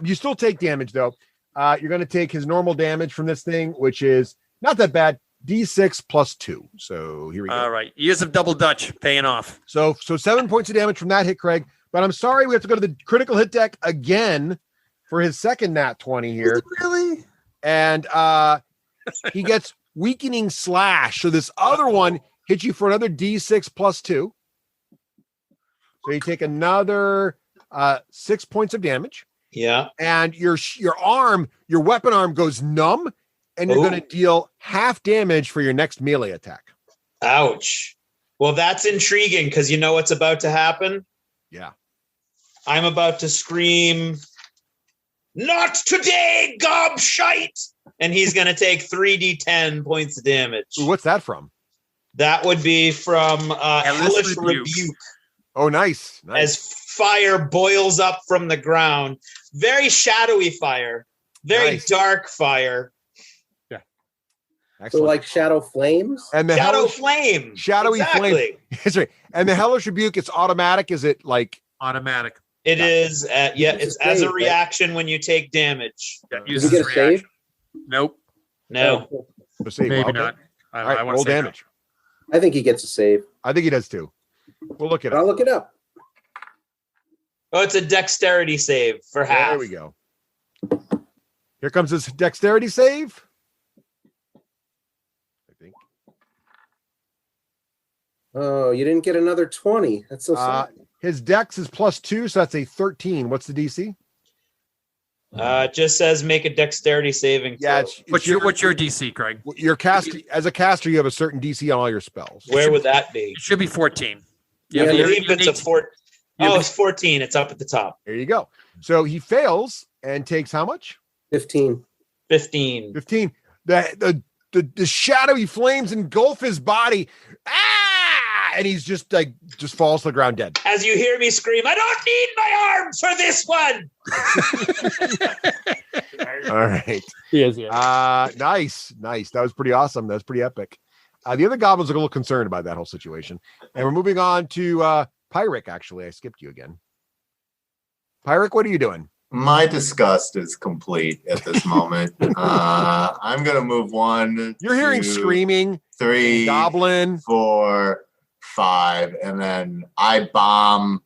You still take damage, though. You're going to take his normal damage from this thing, which is not that bad. D6 plus 2. So here we go. All right. Years of double Dutch paying off. So 7 points of damage from that hit, Craig. But I'm sorry, we have to go to the critical hit deck again for his second nat 20 here. Really? And he gets weakening slash. So this other one hits you for another D6 plus 2. So you take another 6 points of damage. Yeah. And your weapon arm goes numb, and you're going to deal half damage for your next melee attack. Ouch. Well, that's intriguing because you know what's about to happen? Yeah. I'm about to scream, "Not today, gobshite!" And he's going to take 3d10 points of damage. Ooh, what's that from? That would be from Hellish Rebuke. Oh, nice. As fire boils up from the ground. Very shadowy fire. Very dark fire. Yeah. So like shadow flames? And the shadow flame. Shadowy exactly. flame. That's right. And the Hellish Rebuke, it's automatic. Is it like automatic? It is. It's as a reaction when you take damage. Yeah, Did you get a save? Nope. No. Maybe not. All right, roll damage. I think he gets a save. I think he does too. We'll look it up. I'll look it up. Oh, it's a dexterity save for half. There we go. Here comes his dexterity save. I think. Oh, you didn't get another 20. That's so sad. His dex is plus 2, so that's a 13. What's the DC? It just says make a dexterity saving. Yeah. What's your DC, Craig? Your as a caster, you have a certain DC on all your spells. Where would that be? It should be 14. I believe it's a 14. Oh, it's 14. It's up at the top. There you go. So he fails and takes how much? 15. 15. The shadowy flames engulf his body. and he's just falls to the ground dead. As you hear me scream, I don't need my arms for this one. All right. Yes. Nice. That was pretty awesome. That was pretty epic. The other goblins are a little concerned about that whole situation. And we're moving on to Pyric, actually. I skipped you again. Pyric, what are you doing? My disgust is complete at this moment. I'm going to move 1. You're hearing screaming. 3, goblin. 4, 5, and then I bomb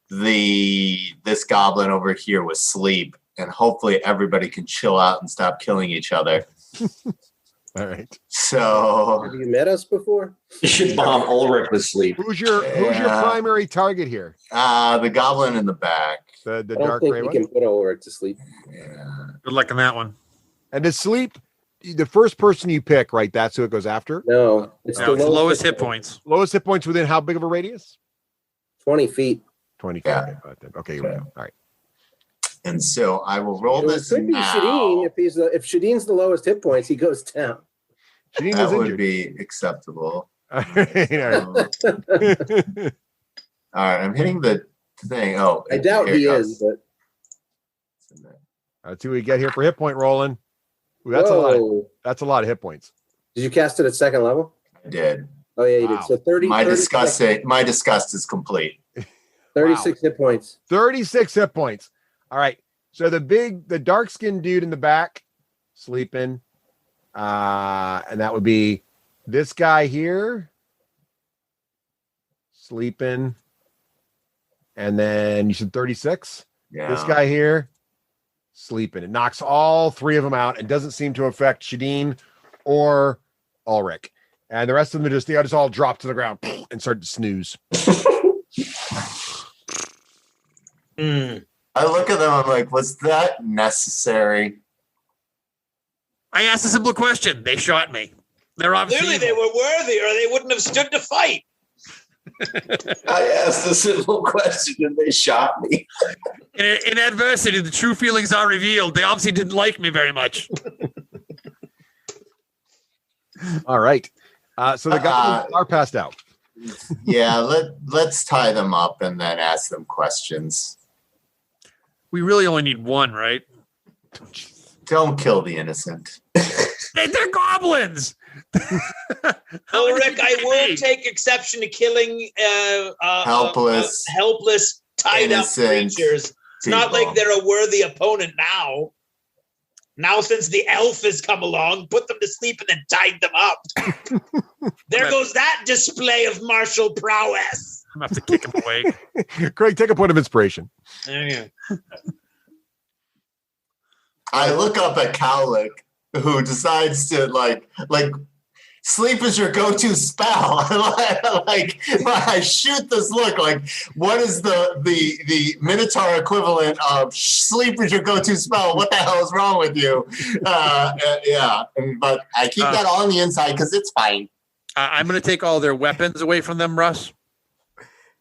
this goblin over here with sleep, and hopefully everybody can chill out and stop killing each other. All right. So Have you met us before? You should bomb Ulrich with sleep. Who's your primary target here? The goblin in the back. The I don't dark think gray we one? can put Ulrich to sleep. Yeah. Good luck on that one. And to sleep, the first person you pick, right? That's who it goes after? No, it's No, the it's lowest hit points. Lowest hit points within how big of a radius? 20 feet. 20 feet. Yeah. Okay, here we go. All right. And so I will roll It this could be now. Shadeen. If Shadeen's the lowest hit points, he goes down. Shadeen That is would injured. be acceptable. All right. All right, I'm hitting the thing. Oh, I doubt here he it is, goes. but Let's see what we get here for hit point rolling. Ooh, that's a lot. That's a lot of hit points. Did you cast it at second level? I did. Oh yeah, you Wow. did. So 30. My 36 disgust is complete. 36 hit points. 36 hit points. All right. So the dark skinned dude in the back sleeping. And that would be this guy here sleeping. And then you said 36. Yeah. This guy here sleeping. It knocks all 3 of them out and doesn't seem to affect Shadeen or Ulrich. And the rest of them they just all drop to the ground and start to snooze. I look at them. I'm like, was that necessary? I asked a simple question. They shot me. They're obviously Clearly they were worthy or they wouldn't have stood to fight. I asked a simple question and they shot me. in adversity, the true feelings are revealed. They obviously didn't like me very much. All right. So the goblins are passed out. Yeah, let's tie them up and then ask them questions. We really only need one, right? Don't kill the innocent. They're goblins. Ulrich, I will take exception to killing Helpless, tied up innocent creatures. It's not people. like they're a worthy opponent now. Now, since the elf has come along, put them to sleep and then tied them up. There goes that display of martial prowess. I'm going to have to kick him awake. Craig, take a point of inspiration. There you go. I look up at Cowlick, who decides to like sleep is your go-to spell. Like I shoot this look like, what is the Minotaur equivalent of sleep is your go-to spell? What the hell is wrong with you? Yeah, but I keep that all on the inside because it's fine. I'm going to take all their weapons away from them, Russ.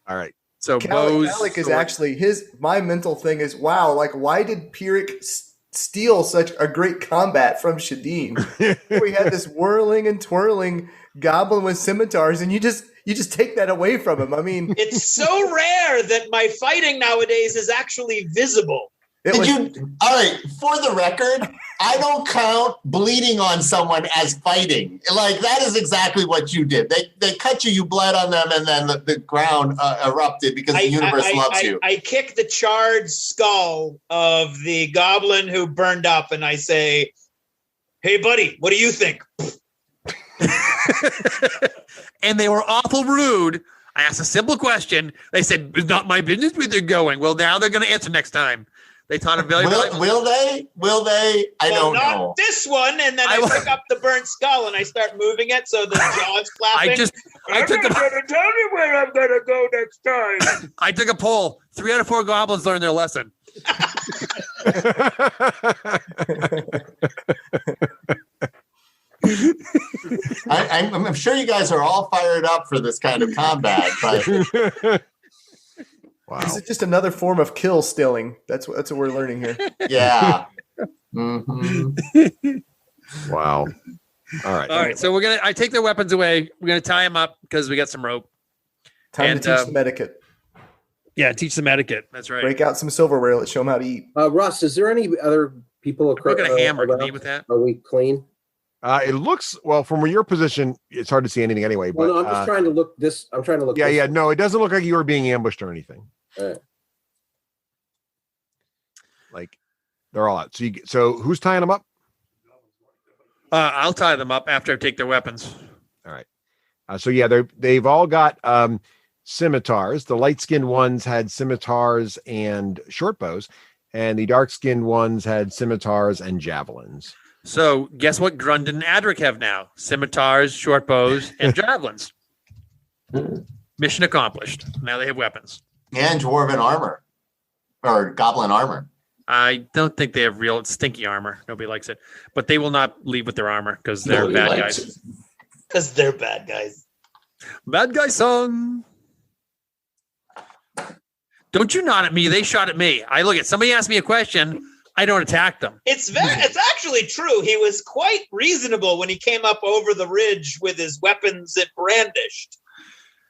All right. So bows. Cowlick is actually my mental thing is, wow, like why did Pyric steal such a great combat from Shadeen? We had this whirling and twirling goblin with scimitars, and you just take that away from him. I mean, It's so rare that my fighting nowadays is actually visible. All right, for the record, I don't count bleeding on someone as fighting. Like, that is exactly what you did. They cut you, you bled on them, and then the ground erupted because the universe loves you. I kick the charred skull of the goblin who burned up, and I say, "Hey, buddy, what do you think?" And they were awful rude. I asked a simple question. They said, "It's not my business where they're going." Well, now they're going to answer next time. They taught him very well. Will they? I don't not know. this one. And then I pick up the burnt skull and I start moving it so the jaw's flapping. I took I'm not going to tell you where I'm going to go next time. I took a poll. 3 out of 4 goblins learned their lesson. I'm sure you guys are all fired up for this kind of combat, but Wow. This is just another form of kill stealing. That's what we're learning here. yeah. Wow. All right. All right. So I take their weapons away. We're gonna tie them up because we got some rope. Time to teach them etiquette. Yeah, teach them etiquette. That's right. Break out some silverware. Let's show them how to eat. Russ, is there any other people We're going to hammer. Can around? we eat with that? Are we clean? It looks from your position. It's hard to see anything anyway. But Well, no, I'm just trying to look this. I'm trying to look. Yeah. No, it doesn't look like you were being ambushed or anything. All right. Like they're all out. So who's tying them up? I'll tie them up after I take their weapons. All right. So they've all got scimitars. The light-skinned ones had scimitars and short bows, and the dark-skinned ones had scimitars and javelins. So guess what Grundon and Adric have now? Scimitars, short bows, and javelins. Mission accomplished. Now they have weapons. And dwarven armor. Or goblin armor. I don't think they have real stinky armor. Nobody likes it. But they will not leave with their armor because they're bad guys. Because they're bad guys. Bad guy song. Don't you nod at me. They shot at me. I look at somebody asked me a question. I don't attack them. It's actually true. He was quite reasonable when he came up over the ridge with his weapons brandished.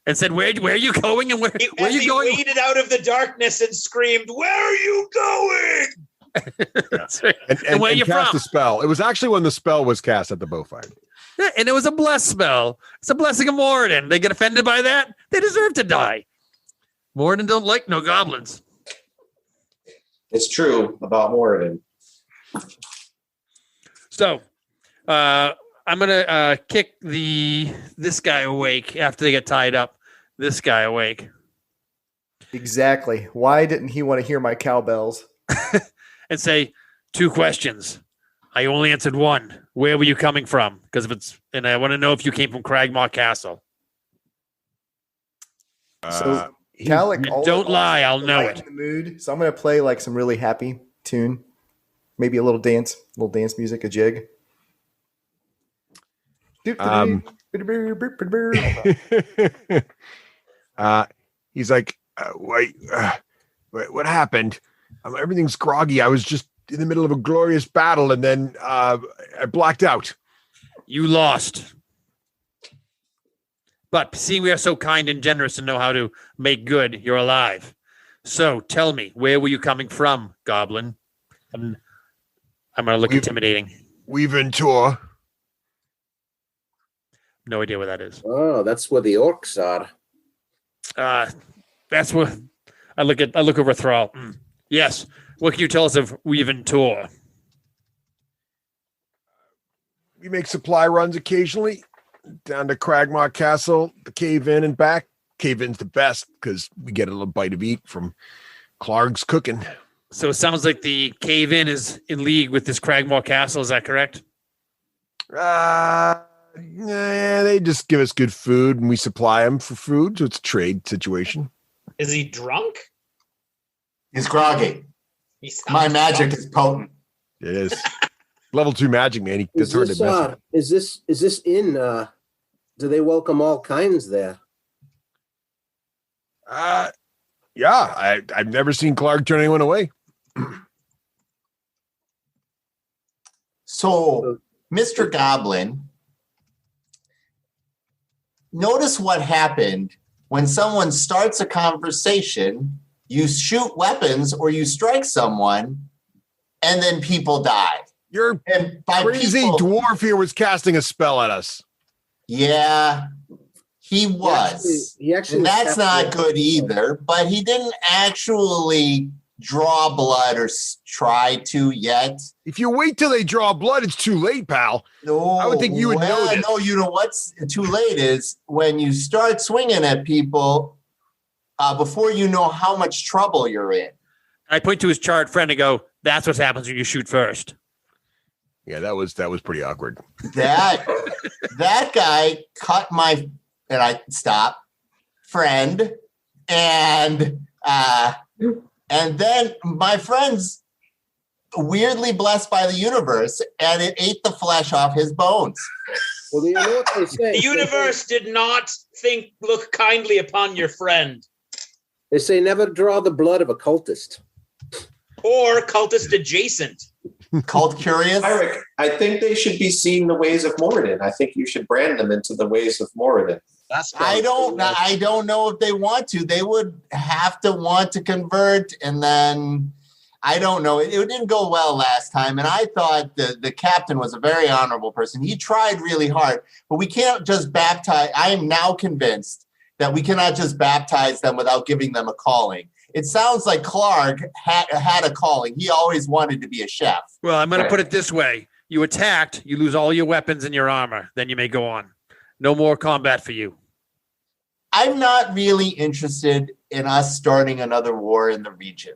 And said, where are you going? And where are you going? He waded out of the darkness and screamed, "Where are you going?" That's right. And where are you cast from? the spell. It was actually when the spell was cast at the bowfire. Yeah, and it was a blessed spell. It's a blessing of Moradin. They get offended by that. They deserve to die. Moradin don't like no goblins. It's true about Moradin. So, I'm gonna kick this guy awake after they get tied up. This guy awake. Exactly. Why didn't he want to hear my cowbells? And say 2 questions. I only answered one. Where were you coming from? Because and I want to know if you came from Cragmaw Castle. So Calic, don't lie. I'll know right it. in the mood. So I'm going to play like some really happy tune, maybe a little dance music, a jig. He's like, wait, what happened? Everything's groggy. I was just in the middle of a glorious battle, and then I blacked out. You lost. But seeing we are so kind and generous and know how to make good, you're alive. So tell me, where were you coming from, Goblin? I'm going to look intimidating. Weaventor. No idea where that is. Oh, that's where the orcs are. That's where I look over Thrall. Yes. What can you tell us of Weaventor? We make supply runs occasionally down to Cragmaw Castle, the Cave Inn and back. Cave Inn's the best because we get a little bite of eat from Clark's cooking. So it sounds like the Cave Inn is in league with this Cragmaw Castle. Is that correct? Yeah, they just give us good food and we supply them for food. So it's a trade situation. Is he drunk? He's groggy. My magic is potent. It is. Level 2 magic, man. It's hard to mess with. Is this in? Do they welcome all kinds there? Yeah, I've never seen Clark turn anyone away. So, Mr. Goblin, notice what happened when someone starts a conversation, you shoot weapons or you strike someone, and then people die. Your crazy dwarf here was casting a spell at us. Yeah, he was. He actually and that's not good either, but he didn't actually draw blood or try to yet. If you wait till they draw blood, it's too late, pal. No, I would think you would know this. No, you know what's too late is when you start swinging at people before you know how much trouble you're in. I point to his charred friend and go, "That's what happens when you shoot first." Yeah, that was pretty awkward. That guy cut my friend, and then my friend's weirdly blessed by the universe, and it ate the flesh off his bones. Well, you know what they say? The universe did not look kindly upon your friend. They say never draw the blood of a cultist. Or cultist adjacent. Cult curious? Eric, I think they should be seeing the ways of Moradin. I think you should brand them into the ways of Moradin. I don't know if they want to. They would have to want to convert, and then I don't know. It didn't go well last time, and I thought the captain was a very honorable person. He tried really hard, but we can't just baptize. I am now convinced that we cannot just baptize them without giving them a calling. It sounds like Clark had a calling. He always wanted to be a chef. Well, I'm going to put it this way. You attacked, you lose all your weapons and your armor. Then you may go on. No more combat for you. I'm not really interested in us starting another war in the region.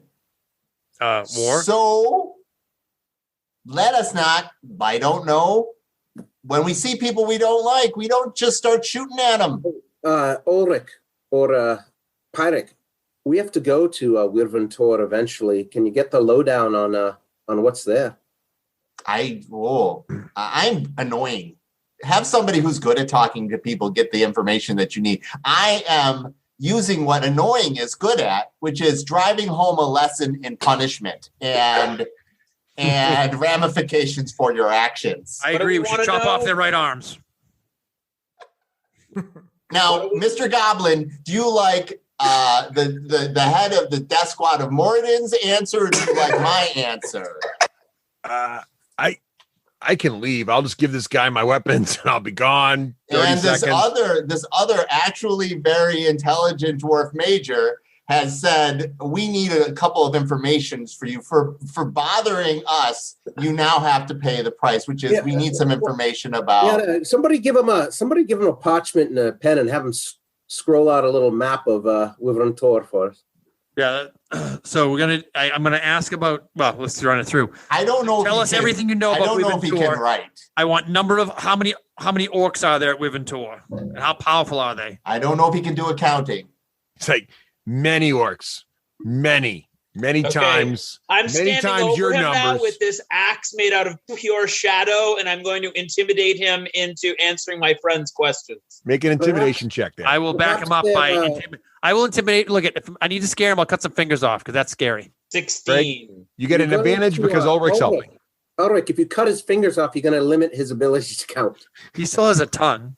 War? So let us not, I don't know. When we see people we don't like, we don't just start shooting at them. Ulrich or Pyrik, we have to go to Wirventor eventually. Can you get the lowdown on what's there? I'm annoying. Have somebody who's good at talking to people get the information that you need. I am using what annoying is good at, which is driving home a lesson in punishment and ramifications for your actions. I agree. We should chop off their right arms. Now, Mr. Goblin, do you like the head of the death squad of Moradin's answer, or do you like my answer? I can leave. I'll just give this guy my weapons and I'll be gone. And this other actually very intelligent dwarf major has said, we need a couple of informations for you for bothering us. You now have to pay the price, which is we need some information about. Yeah, somebody give him a parchment and a pen and have him scroll out a little map of Wirventor for us. Yeah. So I'm gonna ask about. Well, let's run it through. I don't know. Tell us everything you know about Wirventor. I don't know if he can write. I want number of how many orcs are there at Wirventor, and how powerful are they? I don't know if he can do accounting. It's like many orcs, many times. I'm many standing times over your him numbers. now with this axe made out of pure shadow, and I'm going to intimidate him into answering my friend's questions. Make an intimidation check there. I will back him up by. I will intimidate. Look, if I need to scare him, I'll cut some fingers off because that's scary. 16. Right? You get an advantage because Ulrich's helping. Ulrich, if you cut his fingers off, you're going to limit his ability to count. He still has a tongue.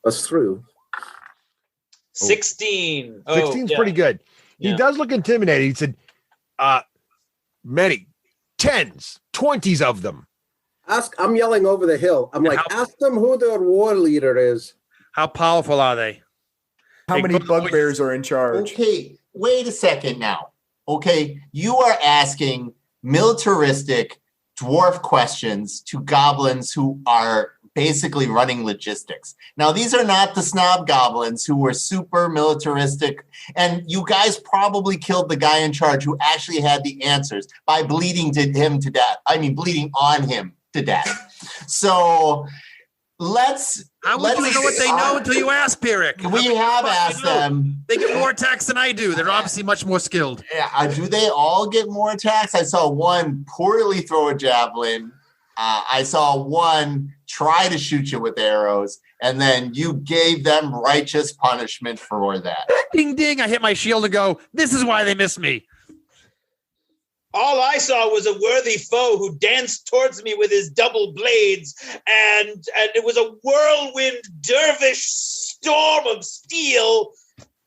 That's true. 16. 16's pretty good. He does look intimidating. He said, many, 10s, 20s of them. I'm yelling over the hill. I'm like, ask them who their war leader is. How powerful are they? How many bugbears are in charge? Okay, wait a second now. Okay, you are asking militaristic dwarf questions to goblins who are basically running logistics. Now, these are not the snob goblins who were super militaristic, and you guys probably killed the guy in charge who actually had the answers by bleeding bleeding on him to death. So How would you know what they know until you ask, Pyrik? We have asked them. They get more attacks than I do. They're obviously much more skilled. Yeah, do they all get more attacks? I saw one poorly throw a javelin. I saw one try to shoot you with arrows, and then you gave them righteous punishment for that. Ding, ding. I hit my shield and go, this is why they miss me. All I saw was a worthy foe who danced towards me with his double blades, and it was a whirlwind dervish storm of steel,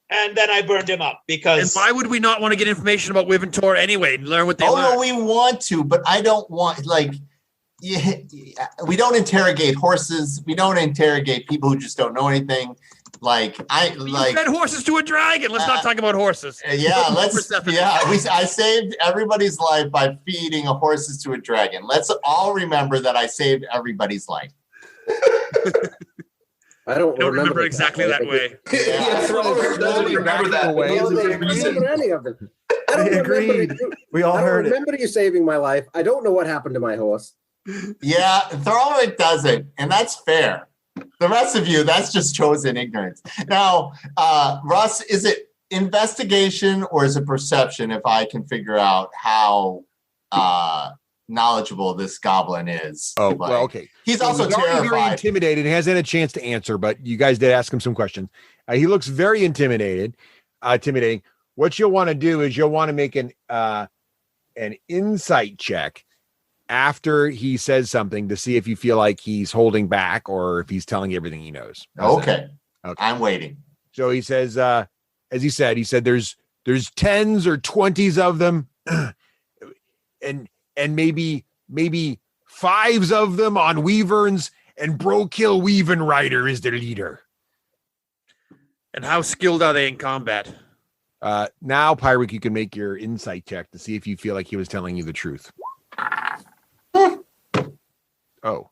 and then I burned him up because... And why would we not want to get information about Wirventor anyway and learn what they learn? No, we want to, but I don't want, we don't interrogate horses. We don't interrogate people who just don't know anything. You fed horses to a dragon. Let's not talk about horses. I saved everybody's life by feeding horses to a dragon. Let's all remember that I saved everybody's life. I don't remember exactly that way. Remember any of it. I don't agreed. We all heard it. I remember you saving my life. I don't know what happened to my horse. Yeah, Thorolric doesn't, and that's fair. The rest of you, that's just chosen ignorance. Now, Russ, is it investigation or is it perception if I can figure out how knowledgeable this goblin is? Oh, well, okay. He's also very terrified. Intimidated. He hasn't had a chance to answer, but you guys did ask him some questions. He looks very intimidating. What you'll want to do is you'll want to make an insight check after he says something to see if you feel like he's holding back or if he's telling you everything he knows. Okay. Okay. I'm waiting. So he says, as he said, there's 10s or 20s of them, and maybe 5s of them on Weaverns, and Brokill Weaven Rider is their leader. And how skilled are they in combat? Now, Pyric, you can make your insight check to see if you feel like he was telling you the truth. Oh.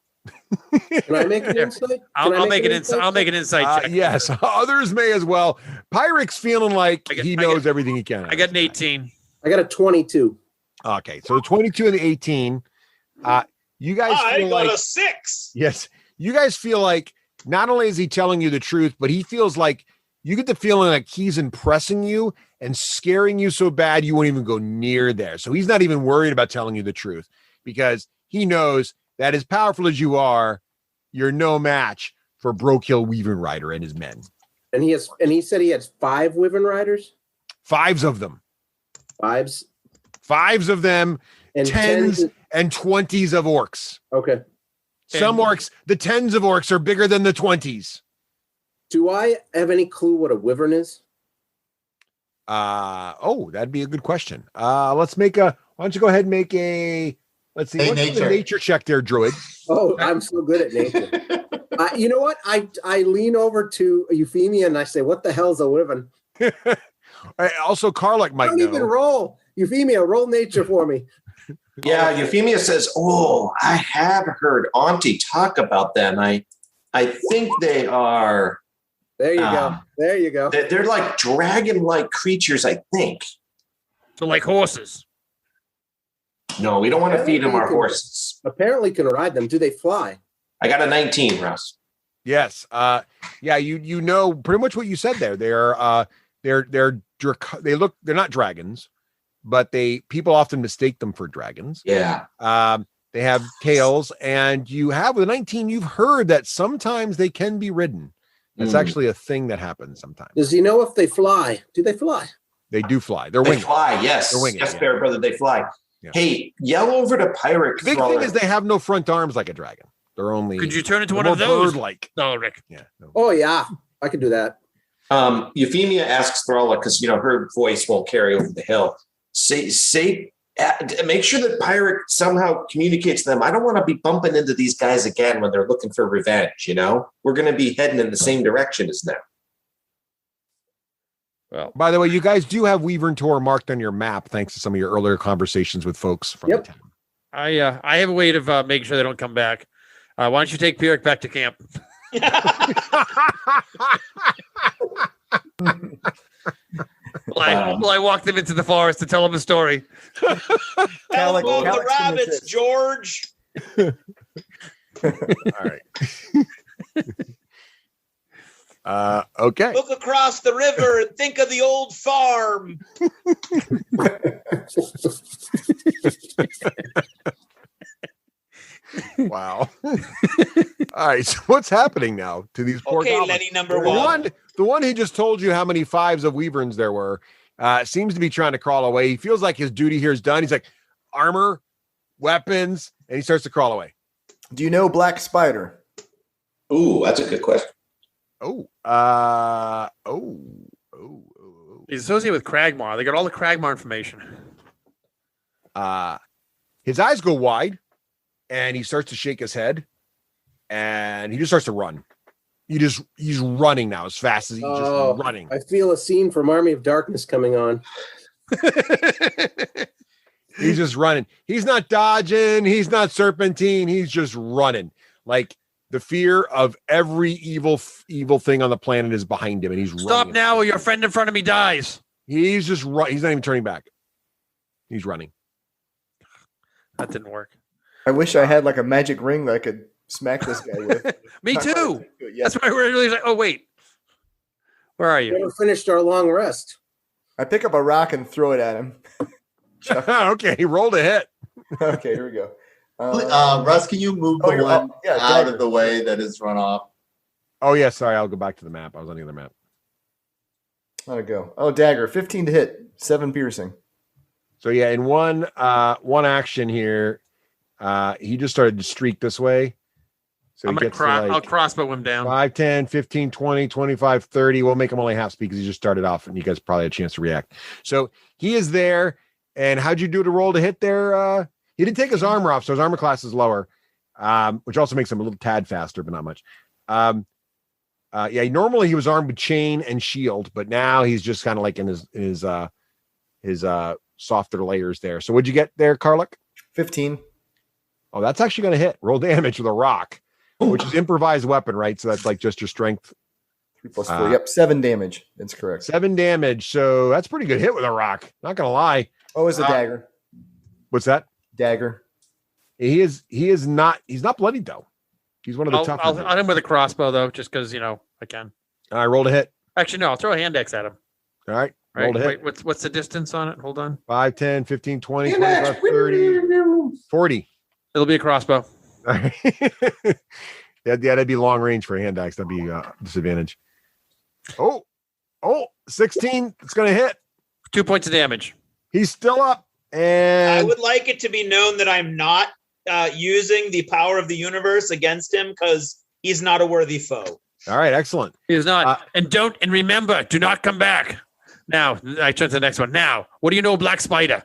Can I make an insight? I'll make an insight check. Yes, others may as well. Pyric's feeling like he knows everything he can. I got an 18. I got a 22. Okay, so the 22 and the 18. You guys I feel got like a 6. yes, you guys feel like not only is he telling you the truth, but he feels like you get the feeling like he's impressing you and scaring you so bad you won't even go near there. So he's not even worried about telling you the truth because he knows that as powerful as you are, you're no match for Brokill Weaven Rider and his men. And he said he has 5 Wyvern Riders? 5s of them. 5s? 5s of them, and 10s and 20s of orcs. Okay. Some orcs, the 10s of orcs are bigger than the 20s. Do I have any clue what a wyvern is? That'd be a good question. Why don't you go ahead and make a, let's see, what's the nature check there, Druid? Oh, I'm so good at nature. You know what? I lean over to Euphemia and I say, what the hell's a wyvern? Also, Karlak might know. Don't even roll. Euphemia, roll nature for me. Yeah, Euphemia says, "Oh, I have heard Auntie talk about them. I think they are." There you go. There you go. They're like dragon-like creatures, I think. So like horses. No, we don't want to feed them our horses. Apparently can ride them. Do they fly? I got a 19, Russ. Yes. Yeah, you know pretty much what you said there. They're not dragons, but people often mistake them for dragons. Yeah. They have tails, and with a 19, you've heard that sometimes they can be ridden. That's actually a thing that happens sometimes. Does he know if they fly? Do they fly? They do fly. They fly, yes. They're winged. Yes, Bear Brother, they fly. Yeah. Hey, yell over to Pyric. The big thing is they have no front arms like a dragon. They're only. Could you turn into one of those? Bird-like. No, Rick. Yeah. No. Oh yeah, I could do that. Euphemia asks Thralla because her voice won't carry over the hill. Make sure that Pyric somehow communicates to them. I don't want to be bumping into these guys again when they're looking for revenge. We're going to be heading in the same direction as them. Well, by the way, you guys do have Weavern Tor marked on your map, thanks to some of your earlier conversations with folks from the town. I have a way of making sure they don't come back. Why don't you take Pyric back to camp? Well, I walked them into the forest to tell them a story. Elbow the rabbits, George. All right. Okay. Look across the river and think of the old farm. Wow. All right. So what's happening now to these poor goblins? Lenny number one. The one he just told you how many 5s of Weaverns there were seems to be trying to crawl away. He feels like his duty here is done. He's like, armor, weapons, and he starts to crawl away. Do you know Black Spider? Ooh, that's a good question. He's associated with Cragmar. They got all the Cragmar information. His eyes go wide, and he starts to shake his head, and he just starts to run. He's running now as fast as he's just running. I feel a scene from Army of Darkness coming on. He's just running. He's not dodging. He's not serpentine. He's just running. Like the fear of every evil thing on the planet is behind him, and he's Stop running. now, or your friend in front of me dies. He's just run. He's not even turning back. He's running. That didn't work. I wish I had like a magic ring that I could smack this guy with. Me too. That's why we're really like, oh wait, where are you? We never finished our long rest. I pick up a rock and throw it at him. Okay, he rolled a hit. Okay, here we go. Russ, can you move the one out of the way that is run off? Oh yeah, sorry. I'll go back to the map. I was on the other map. How'd it go? Oh, dagger, 15 to hit, 7 piercing. So yeah, in one action here, he just started to streak this way. So I'm he gonna gets to like I'll crossbow him down. 5, 10, 15, 20, 25, 30. We'll make him only half speed because he just started off and you guys probably had a chance to react. So he is there. And how'd you do to roll to hit there? He didn't take his armor off, so his armor class is lower, which also makes him a little tad faster, but not much. Normally he was armed with chain and shield, but now he's just kind of like in his softer layers there. So what'd you get there, Karlik? 15. Oh, that's actually going to hit. Roll damage with a rock, which is improvised weapon, right? So that's like just your strength. 3 plus 4. Yep, 7 damage. That's correct. 7 damage. So that's pretty good hit with a rock. Not going to lie. Oh, it's a dagger. What's that? Dagger. He's not bloodied though. He's one of the tough. I'll hit him with a crossbow though, just because I can. I rolled a hit. Actually, no, I'll throw a hand axe at him. All right. Right. Rolled a hit. Wait, what's the distance on it? Hold on. 5, 10, 15, 20, 25, 30, 40. It'll be a crossbow. All right. That'd be long range for a hand axe. That'd be a disadvantage. Oh, 16. It's going to hit. 2 points of damage. He's still up. And I would like it to be known that I'm not using the power of the universe against him because he's not a worthy foe. All right, excellent. He is not. And remember, do not come back. Now, I turn to the next one. Now, what do you know, Black Spider?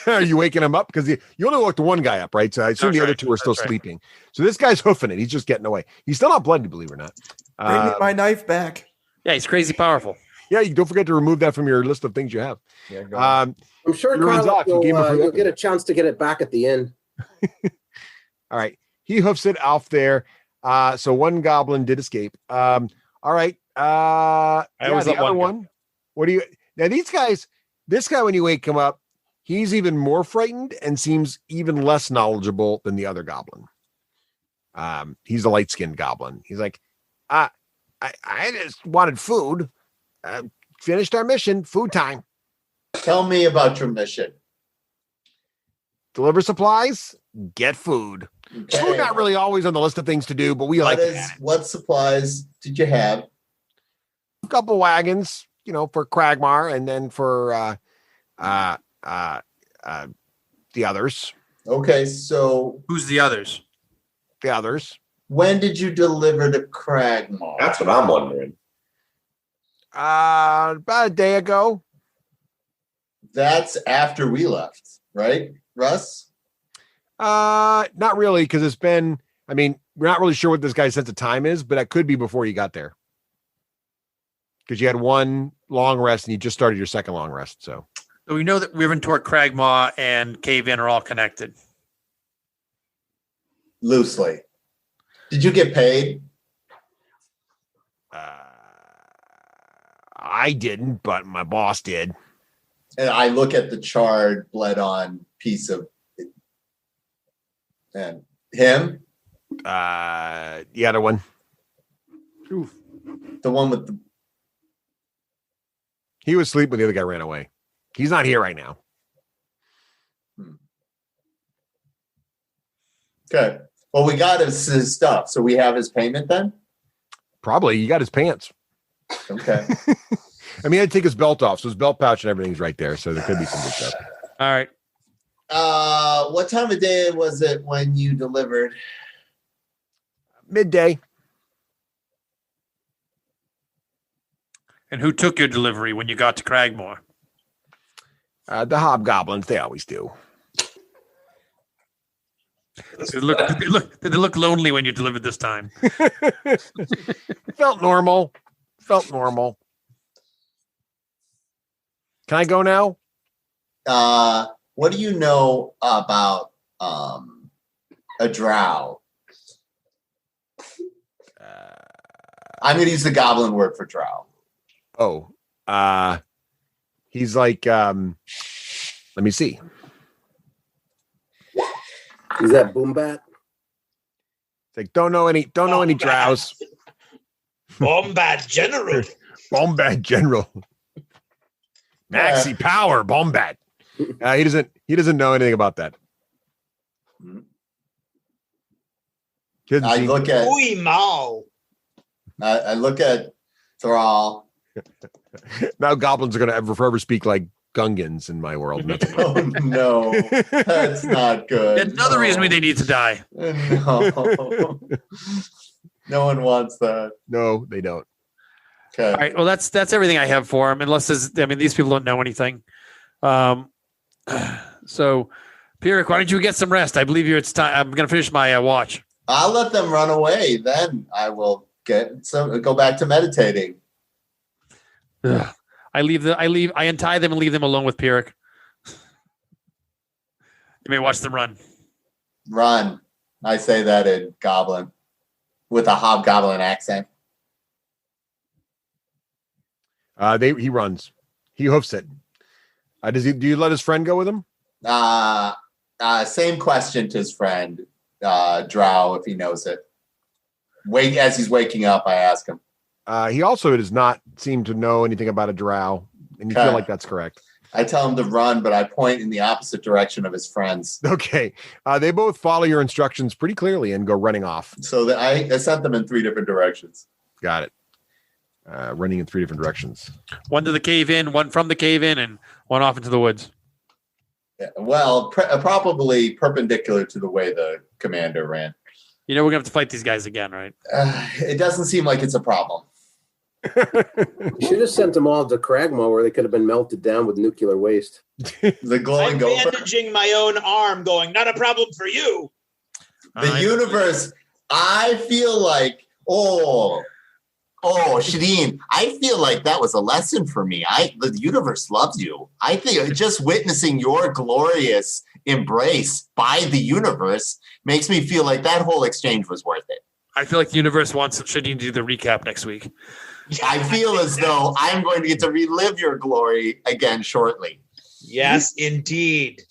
Are you waking him up? Because you only woke the one guy up, right? So I assume the other two are still sleeping. So this guy's hoofing it. He's just getting away. He's still not bloody, believe it or not. Bring me my knife back. Yeah, he's crazy powerful. Yeah, you don't forget to remove that from your list of things you have. Yeah, go on. I'm sure you'll get a chance to get it back at the end. All right. He hoofs it off there. So one goblin did escape. All right. The other one. What do you now? These guys, this guy, when you wake him up, he's even more frightened and seems even less knowledgeable than the other goblin. He's a light-skinned goblin. He's like, I just wanted food. Finished our mission. Food time. Tell me about your mission. Deliver supplies, get food. Okay. Food not really always on the list of things to do, but we like it. What supplies did you have? A couple wagons, for Cragmar, and then for the others. Okay, so who's the others? The others. When did you deliver to Cragmar? That's what I'm wondering. About a day ago. That's after we left, right, Russ? Not really, because it's been. I mean, we're not really sure what this guy's sense of time is, but that could be before you got there. Because you had one long rest and you just started your second long rest. So we know that Riventork, Cragmaw, and Cave In are all connected. Loosely. Did you get paid? I didn't, but my boss did. And I look at the charred, bled-on piece of and him. The other one. Oof. The one with the. He was asleep when the other guy ran away. He's not here right now. Okay. Well, we got his stuff, so we have his payment then. Probably. You got his pants. Okay. I mean, I had to take his belt off, so his belt pouch and everything's right there. So there could be some good stuff. All right. What time of day was it when you delivered? Midday. And who took your delivery when you got to Cragmore? The hobgoblins. They always do. Did they look lonely when you delivered this time? Felt normal. Can I go now? What do you know about a drow? I'm going to use the goblin word for drow. Oh, he's like, let me see. Is that Boombat? It's like, don't know any drows. Bombat General. Bombat General. Maxi Power Bombat. He doesn't know anything about that. I look at Ui Mao. I look at Thrall. Now goblins are going to forever speak like Gungans in my world. That's Oh no, that's not good. Another reason they need to die. No, no one wants that. No, they don't. Okay. All right. Well, that's everything I have for them. Unless these people don't know anything. So, Pierre, why don't you get some rest? I believe it's time. I'm going to finish my watch. I'll let them run away. Then I will go back to meditating. Ugh. I untie them and leave them alone with Pierrick. You may watch them run. Run. I say that in Goblin with a hobgoblin accent. He runs. He hoofs it. Do you let his friend go with him? Same question to his friend, Drow, if he knows it. As he's waking up, I ask him. He also does not seem to know anything about a drow, and you feel like that's correct. I tell him to run, but I point in the opposite direction of his friends. Okay. They both follow your instructions pretty clearly and go running off. So I sent them in 3 different directions. Got it. Running in 3 different directions. One to the cave in, one from the cave in, and one off into the woods. Yeah, well, probably perpendicular to the way the commander ran. You know we're going to have to fight these guys again, right? It doesn't seem like it's a problem. You should have sent them all to Cragmaw where they could have been melted down with nuclear waste. The glowing I'm gopher. bandaging my own arm, going, not a problem for you. The universe, I feel like, Shadeen, I feel like that was a lesson for me. The universe loves you. I think just witnessing your glorious embrace by the universe makes me feel like that whole exchange was worth it. I feel like the universe wants Shadeen to do the recap next week. I feel as though I'm going to get to relive your glory again shortly. Yes, indeed.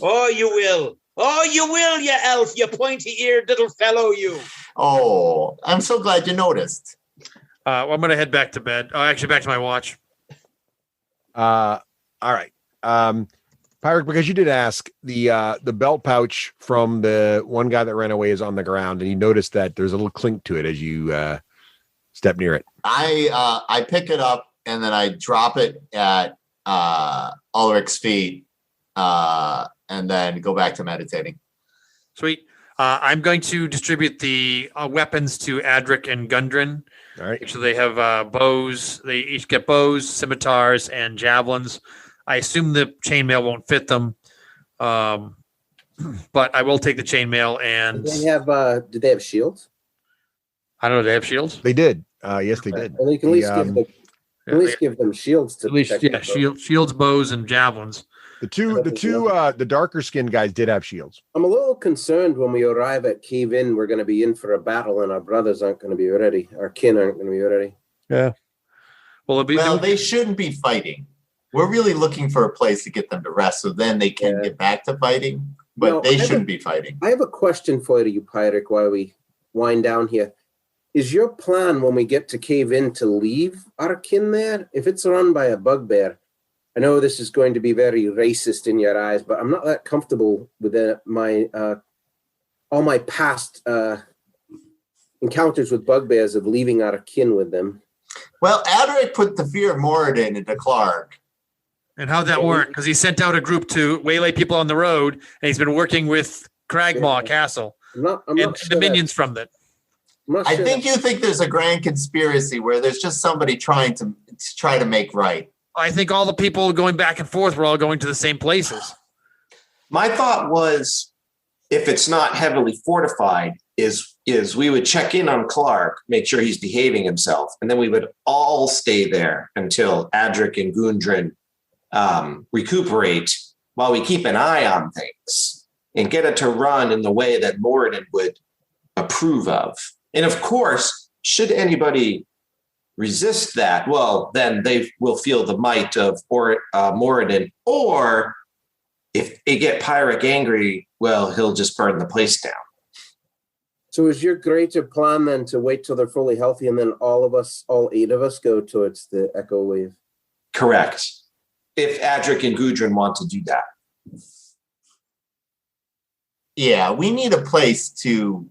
Oh, you will. Oh, you will, you elf, you pointy-eared little fellow, you. Oh, I'm so glad you noticed. I'm going to head back to bed. Oh, actually, back to my watch. All right. Pyric, because you did ask, the belt pouch from the one guy that ran away is on the ground, and you noticed that there's a little clink to it as you step near it. I pick it up and then I drop it at Ulrich's feet and then go back to meditating. Sweet. I'm going to distribute the weapons to Adric and Gundren. All right. So they have bows. They each get bows, scimitars, and javelins. I assume the chainmail won't fit them, but I will take the chainmail. And did they have shields? I don't know. Do they have shields? They did. Yes, they did. Well, you can at least give them shields to at least, shields, bows, and javelins. The darker skinned guys did have shields. I'm a little concerned when we arrive at Cave Inn, we're going to be in for a battle, and our brothers aren't going to be ready. Our kin aren't going to be ready. Yeah. Well, they shouldn't be fighting. We're really looking for a place to get them to rest, so then they can get back to fighting. But they shouldn't be fighting. I have a question for you, Pyric, while we wind down here. Is your plan when we get to Cave Inn to leave our kin there? If it's run by a bugbear, I know this is going to be very racist in your eyes, but I'm not that comfortable with all my past encounters with bugbears of leaving our kin with them. Well, Adric put the fear of Moradin into Clark. And how'd that work? Because he sent out a group to waylay people on the road, and he's been working with Cragmaw Castle I'm not and sure the minions from that. I think you think there's a grand conspiracy where there's just somebody trying to make right. I think all the people going back and forth were all going to the same places. My thought was, if it's not heavily fortified, is we would check in on Clark, make sure he's behaving himself, and then we would all stay there until Adric and Gundren recuperate while we keep an eye on things and get it to run in the way that Moradin would approve of. And of course, should anybody resist that, well, then they will feel the might of Moradin. Or if they get Pyric angry, well, he'll just burn the place down. So is your greater plan then to wait till they're fully healthy and then all 8 of us, go towards the Echo Wave? Correct. If Adric and Gudrun want to do that. Yeah, we need a place to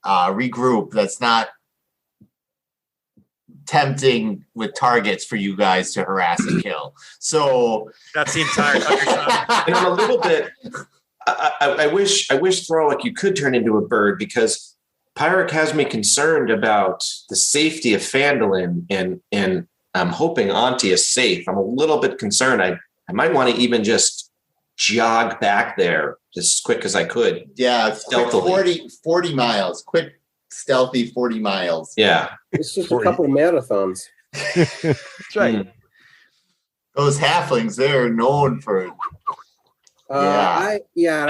regroup that's not tempting with targets for you guys to harass and kill. So that's the entire countryside. And I'm a little bit. I wish Throlic, you could turn into a bird, because Pyric has me concerned about the safety of Phandalin, and I'm hoping Auntie is safe. I'm a little bit concerned. I might want to even just jog back there as quick as I could. Yeah, stealthily. 40 miles. Quick, stealthy 40 miles. Yeah. It's just a couple marathons. That's right. Those halflings, they're known for. I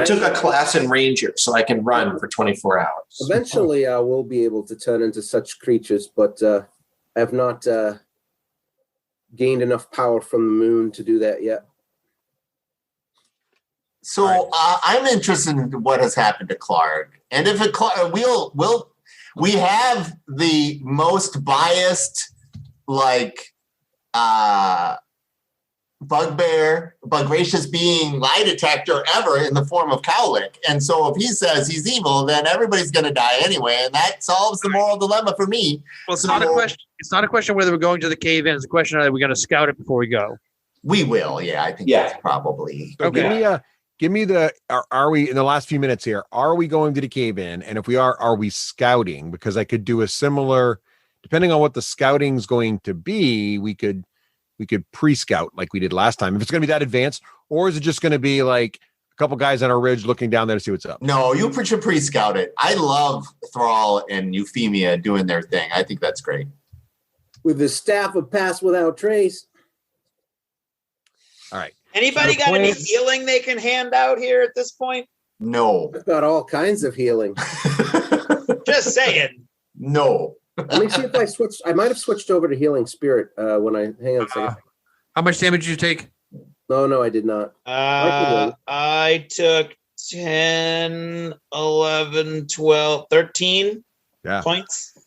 took a class in Ranger, so I can run for 24 hours. Eventually, I will be able to turn into such creatures, but I have not gained enough power from the moon to do that yet. So I'm interested in what has happened to Clark, and if we have the most biased, buggracious being lie detector ever in the form of Cowlick. And so if he says he's evil, then everybody's going to die anyway. And that solves the moral dilemma for me. Well, it's not a question. It's not a question whether we're going to the cave in. It's a question of, are we going to scout it before we go? We will. Yeah, I think that's probably. So give me are we in the last few minutes here? Are we going to the cave in? And if we are we scouting? Because I could do a similar, depending on what the scouting's going to be, we could pre-scout like we did last time. If it's going to be that advanced, or is it just going to be like a couple guys on a ridge looking down there to see what's up? No, you should pre-scout it. I love Thrall and Euphemia doing their thing. I think that's great. With the staff of pass without trace. All right. Anybody got any healing they can hand out here at this point? No. I've got all kinds of healing. Just saying. No. Let me see if I switched. I might have switched over to Healing Spirit when I hang on a second. How much damage did you take? No, I did not. I took 10, 11, 12, 13 points.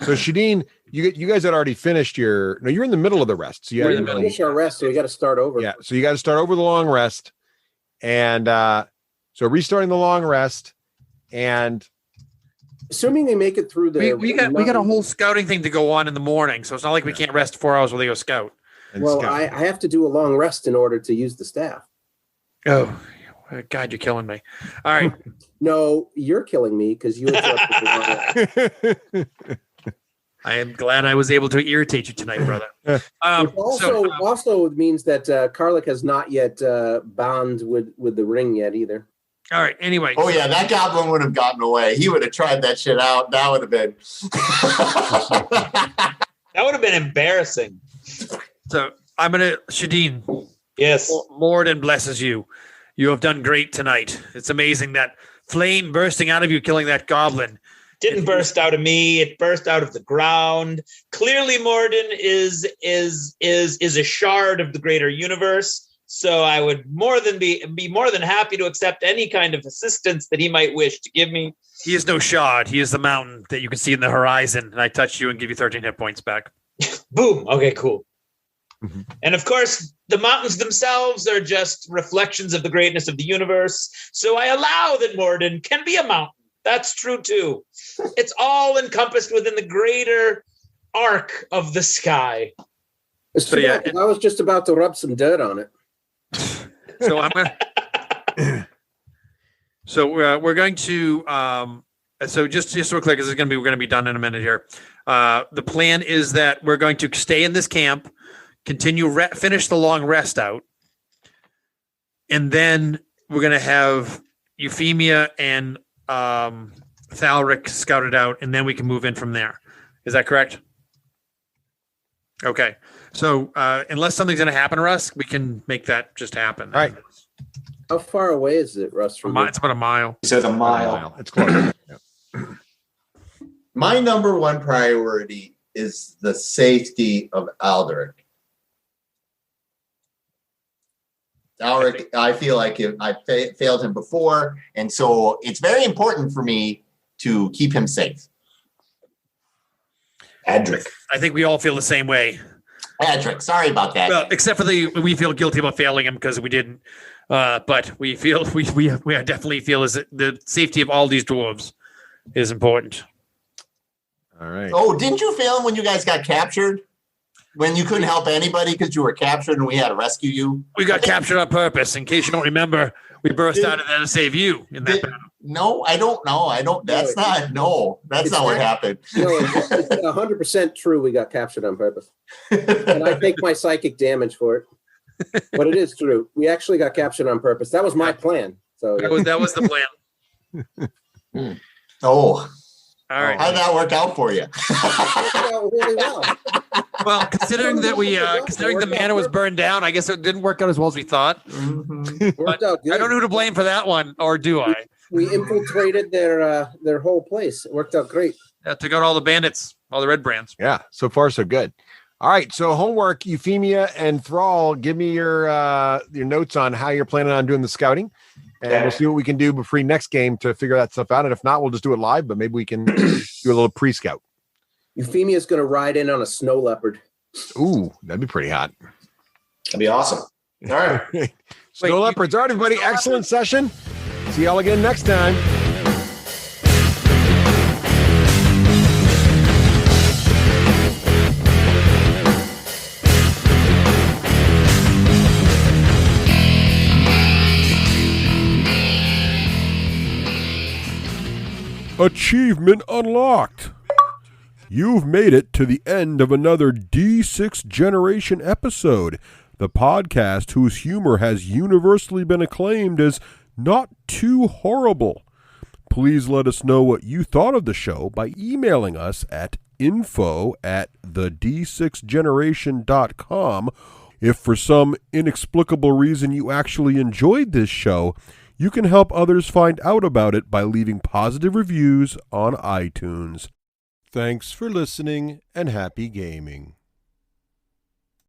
So Shadeen, you guys had already finished you're in the middle of the rest. So we're in the middle. Finish our rest, so we got to start over. Yeah, so you got to start over the long rest. And so restarting the long rest, and assuming they make it through the we got a whole scouting thing to go on in the morning, so it's not like we can't rest 4 hours while they go scout. I have to do a long rest in order to use the staff. Oh God, you're killing me. All right. No, you're killing me because you interrupted me. I am glad I was able to irritate you tonight, brother. Also means that Karlik has not yet bound with the ring yet either. All right. Anyway. Oh yeah, that goblin would have gotten away. He would have tried that shit out. That would have been. That would have been embarrassing. So I'm gonna Shadeen. Yes. Morden blesses you. You have done great tonight. It's amazing that flame bursting out of you, killing that goblin. Didn't burst out of me. It burst out of the ground. Clearly, Morden is a shard of the greater universe. So I would be more than happy to accept any kind of assistance that he might wish to give me. He is no shard. He is the mountain that you can see in the horizon. And I touch you and give you 13 hit points back. Boom. Okay, cool. Mm-hmm. And of course, the mountains themselves are just reflections of the greatness of the universe. So I allow that Morden can be a mountain. That's true too. It's all encompassed within the greater arc of the sky. I was just about to rub some dirt on it. So I'm gonna. So we're going to. So just real quick, because we're going to be done in a minute here. The plan is that we're going to stay in this camp, continue finish the long rest out, and then we're going to have Euphemia and Thalric scouted out, and then we can move in from there. Is that correct? Okay. So unless something's going to happen, Russ, we can make that just happen. All right. How far away is it, Russ? From it's about a mile. He says a mile. It's close. My number one priority is the safety of Aldrich. Alric, I feel like I failed him before, and so it's very important for me to keep him safe. Adric. I think we all feel the same way. Adric, sorry about that. Well, except for we feel guilty about failing him because we didn't. But we feel we definitely feel is that the safety of all these dwarves is important. All right. Oh, didn't you fail when you guys got captured? When you couldn't help anybody because you were captured and we had to rescue you? We got captured on purpose. In case you don't remember, we burst out of there to save you in that battle. No, I don't know. That's not what happened. No, it's 100% true. We got captured on purpose. And I take my psychic damage for it. But it is true. We actually got captured on purpose. That was my plan. So That was the plan. Oh. All right. How did that work out for you? really well. Well, considering that considering the mana was burned down, I guess it didn't work out as well as we thought. Worked out good. I don't know who to blame for that one, or do I? We infiltrated their whole place. It worked out great. Yeah, took out all the bandits, all the red brands. Yeah, so far so good. All right, so homework, Euphemia and Thrall, give me your notes on how you're planning on doing the scouting, and we'll see what we can do before next game to figure that stuff out. And if not, we'll just do it live, but maybe we can do a little pre-scout. Euphemia's going to ride in on a snow leopard. Ooh, that'd be pretty hot. That'd be awesome. All right. Snow leopards. All right, everybody, excellent session. See y'all again next time. Achievement unlocked. You've made it to the end of another D6 Generation episode, the podcast whose humor has universally been acclaimed as not too horrible. Please let us know what you thought of the show by emailing us at info@thed6generation.com. If for some inexplicable reason you actually enjoyed this show, you can help others find out about it by leaving positive reviews on iTunes. Thanks for listening and happy gaming.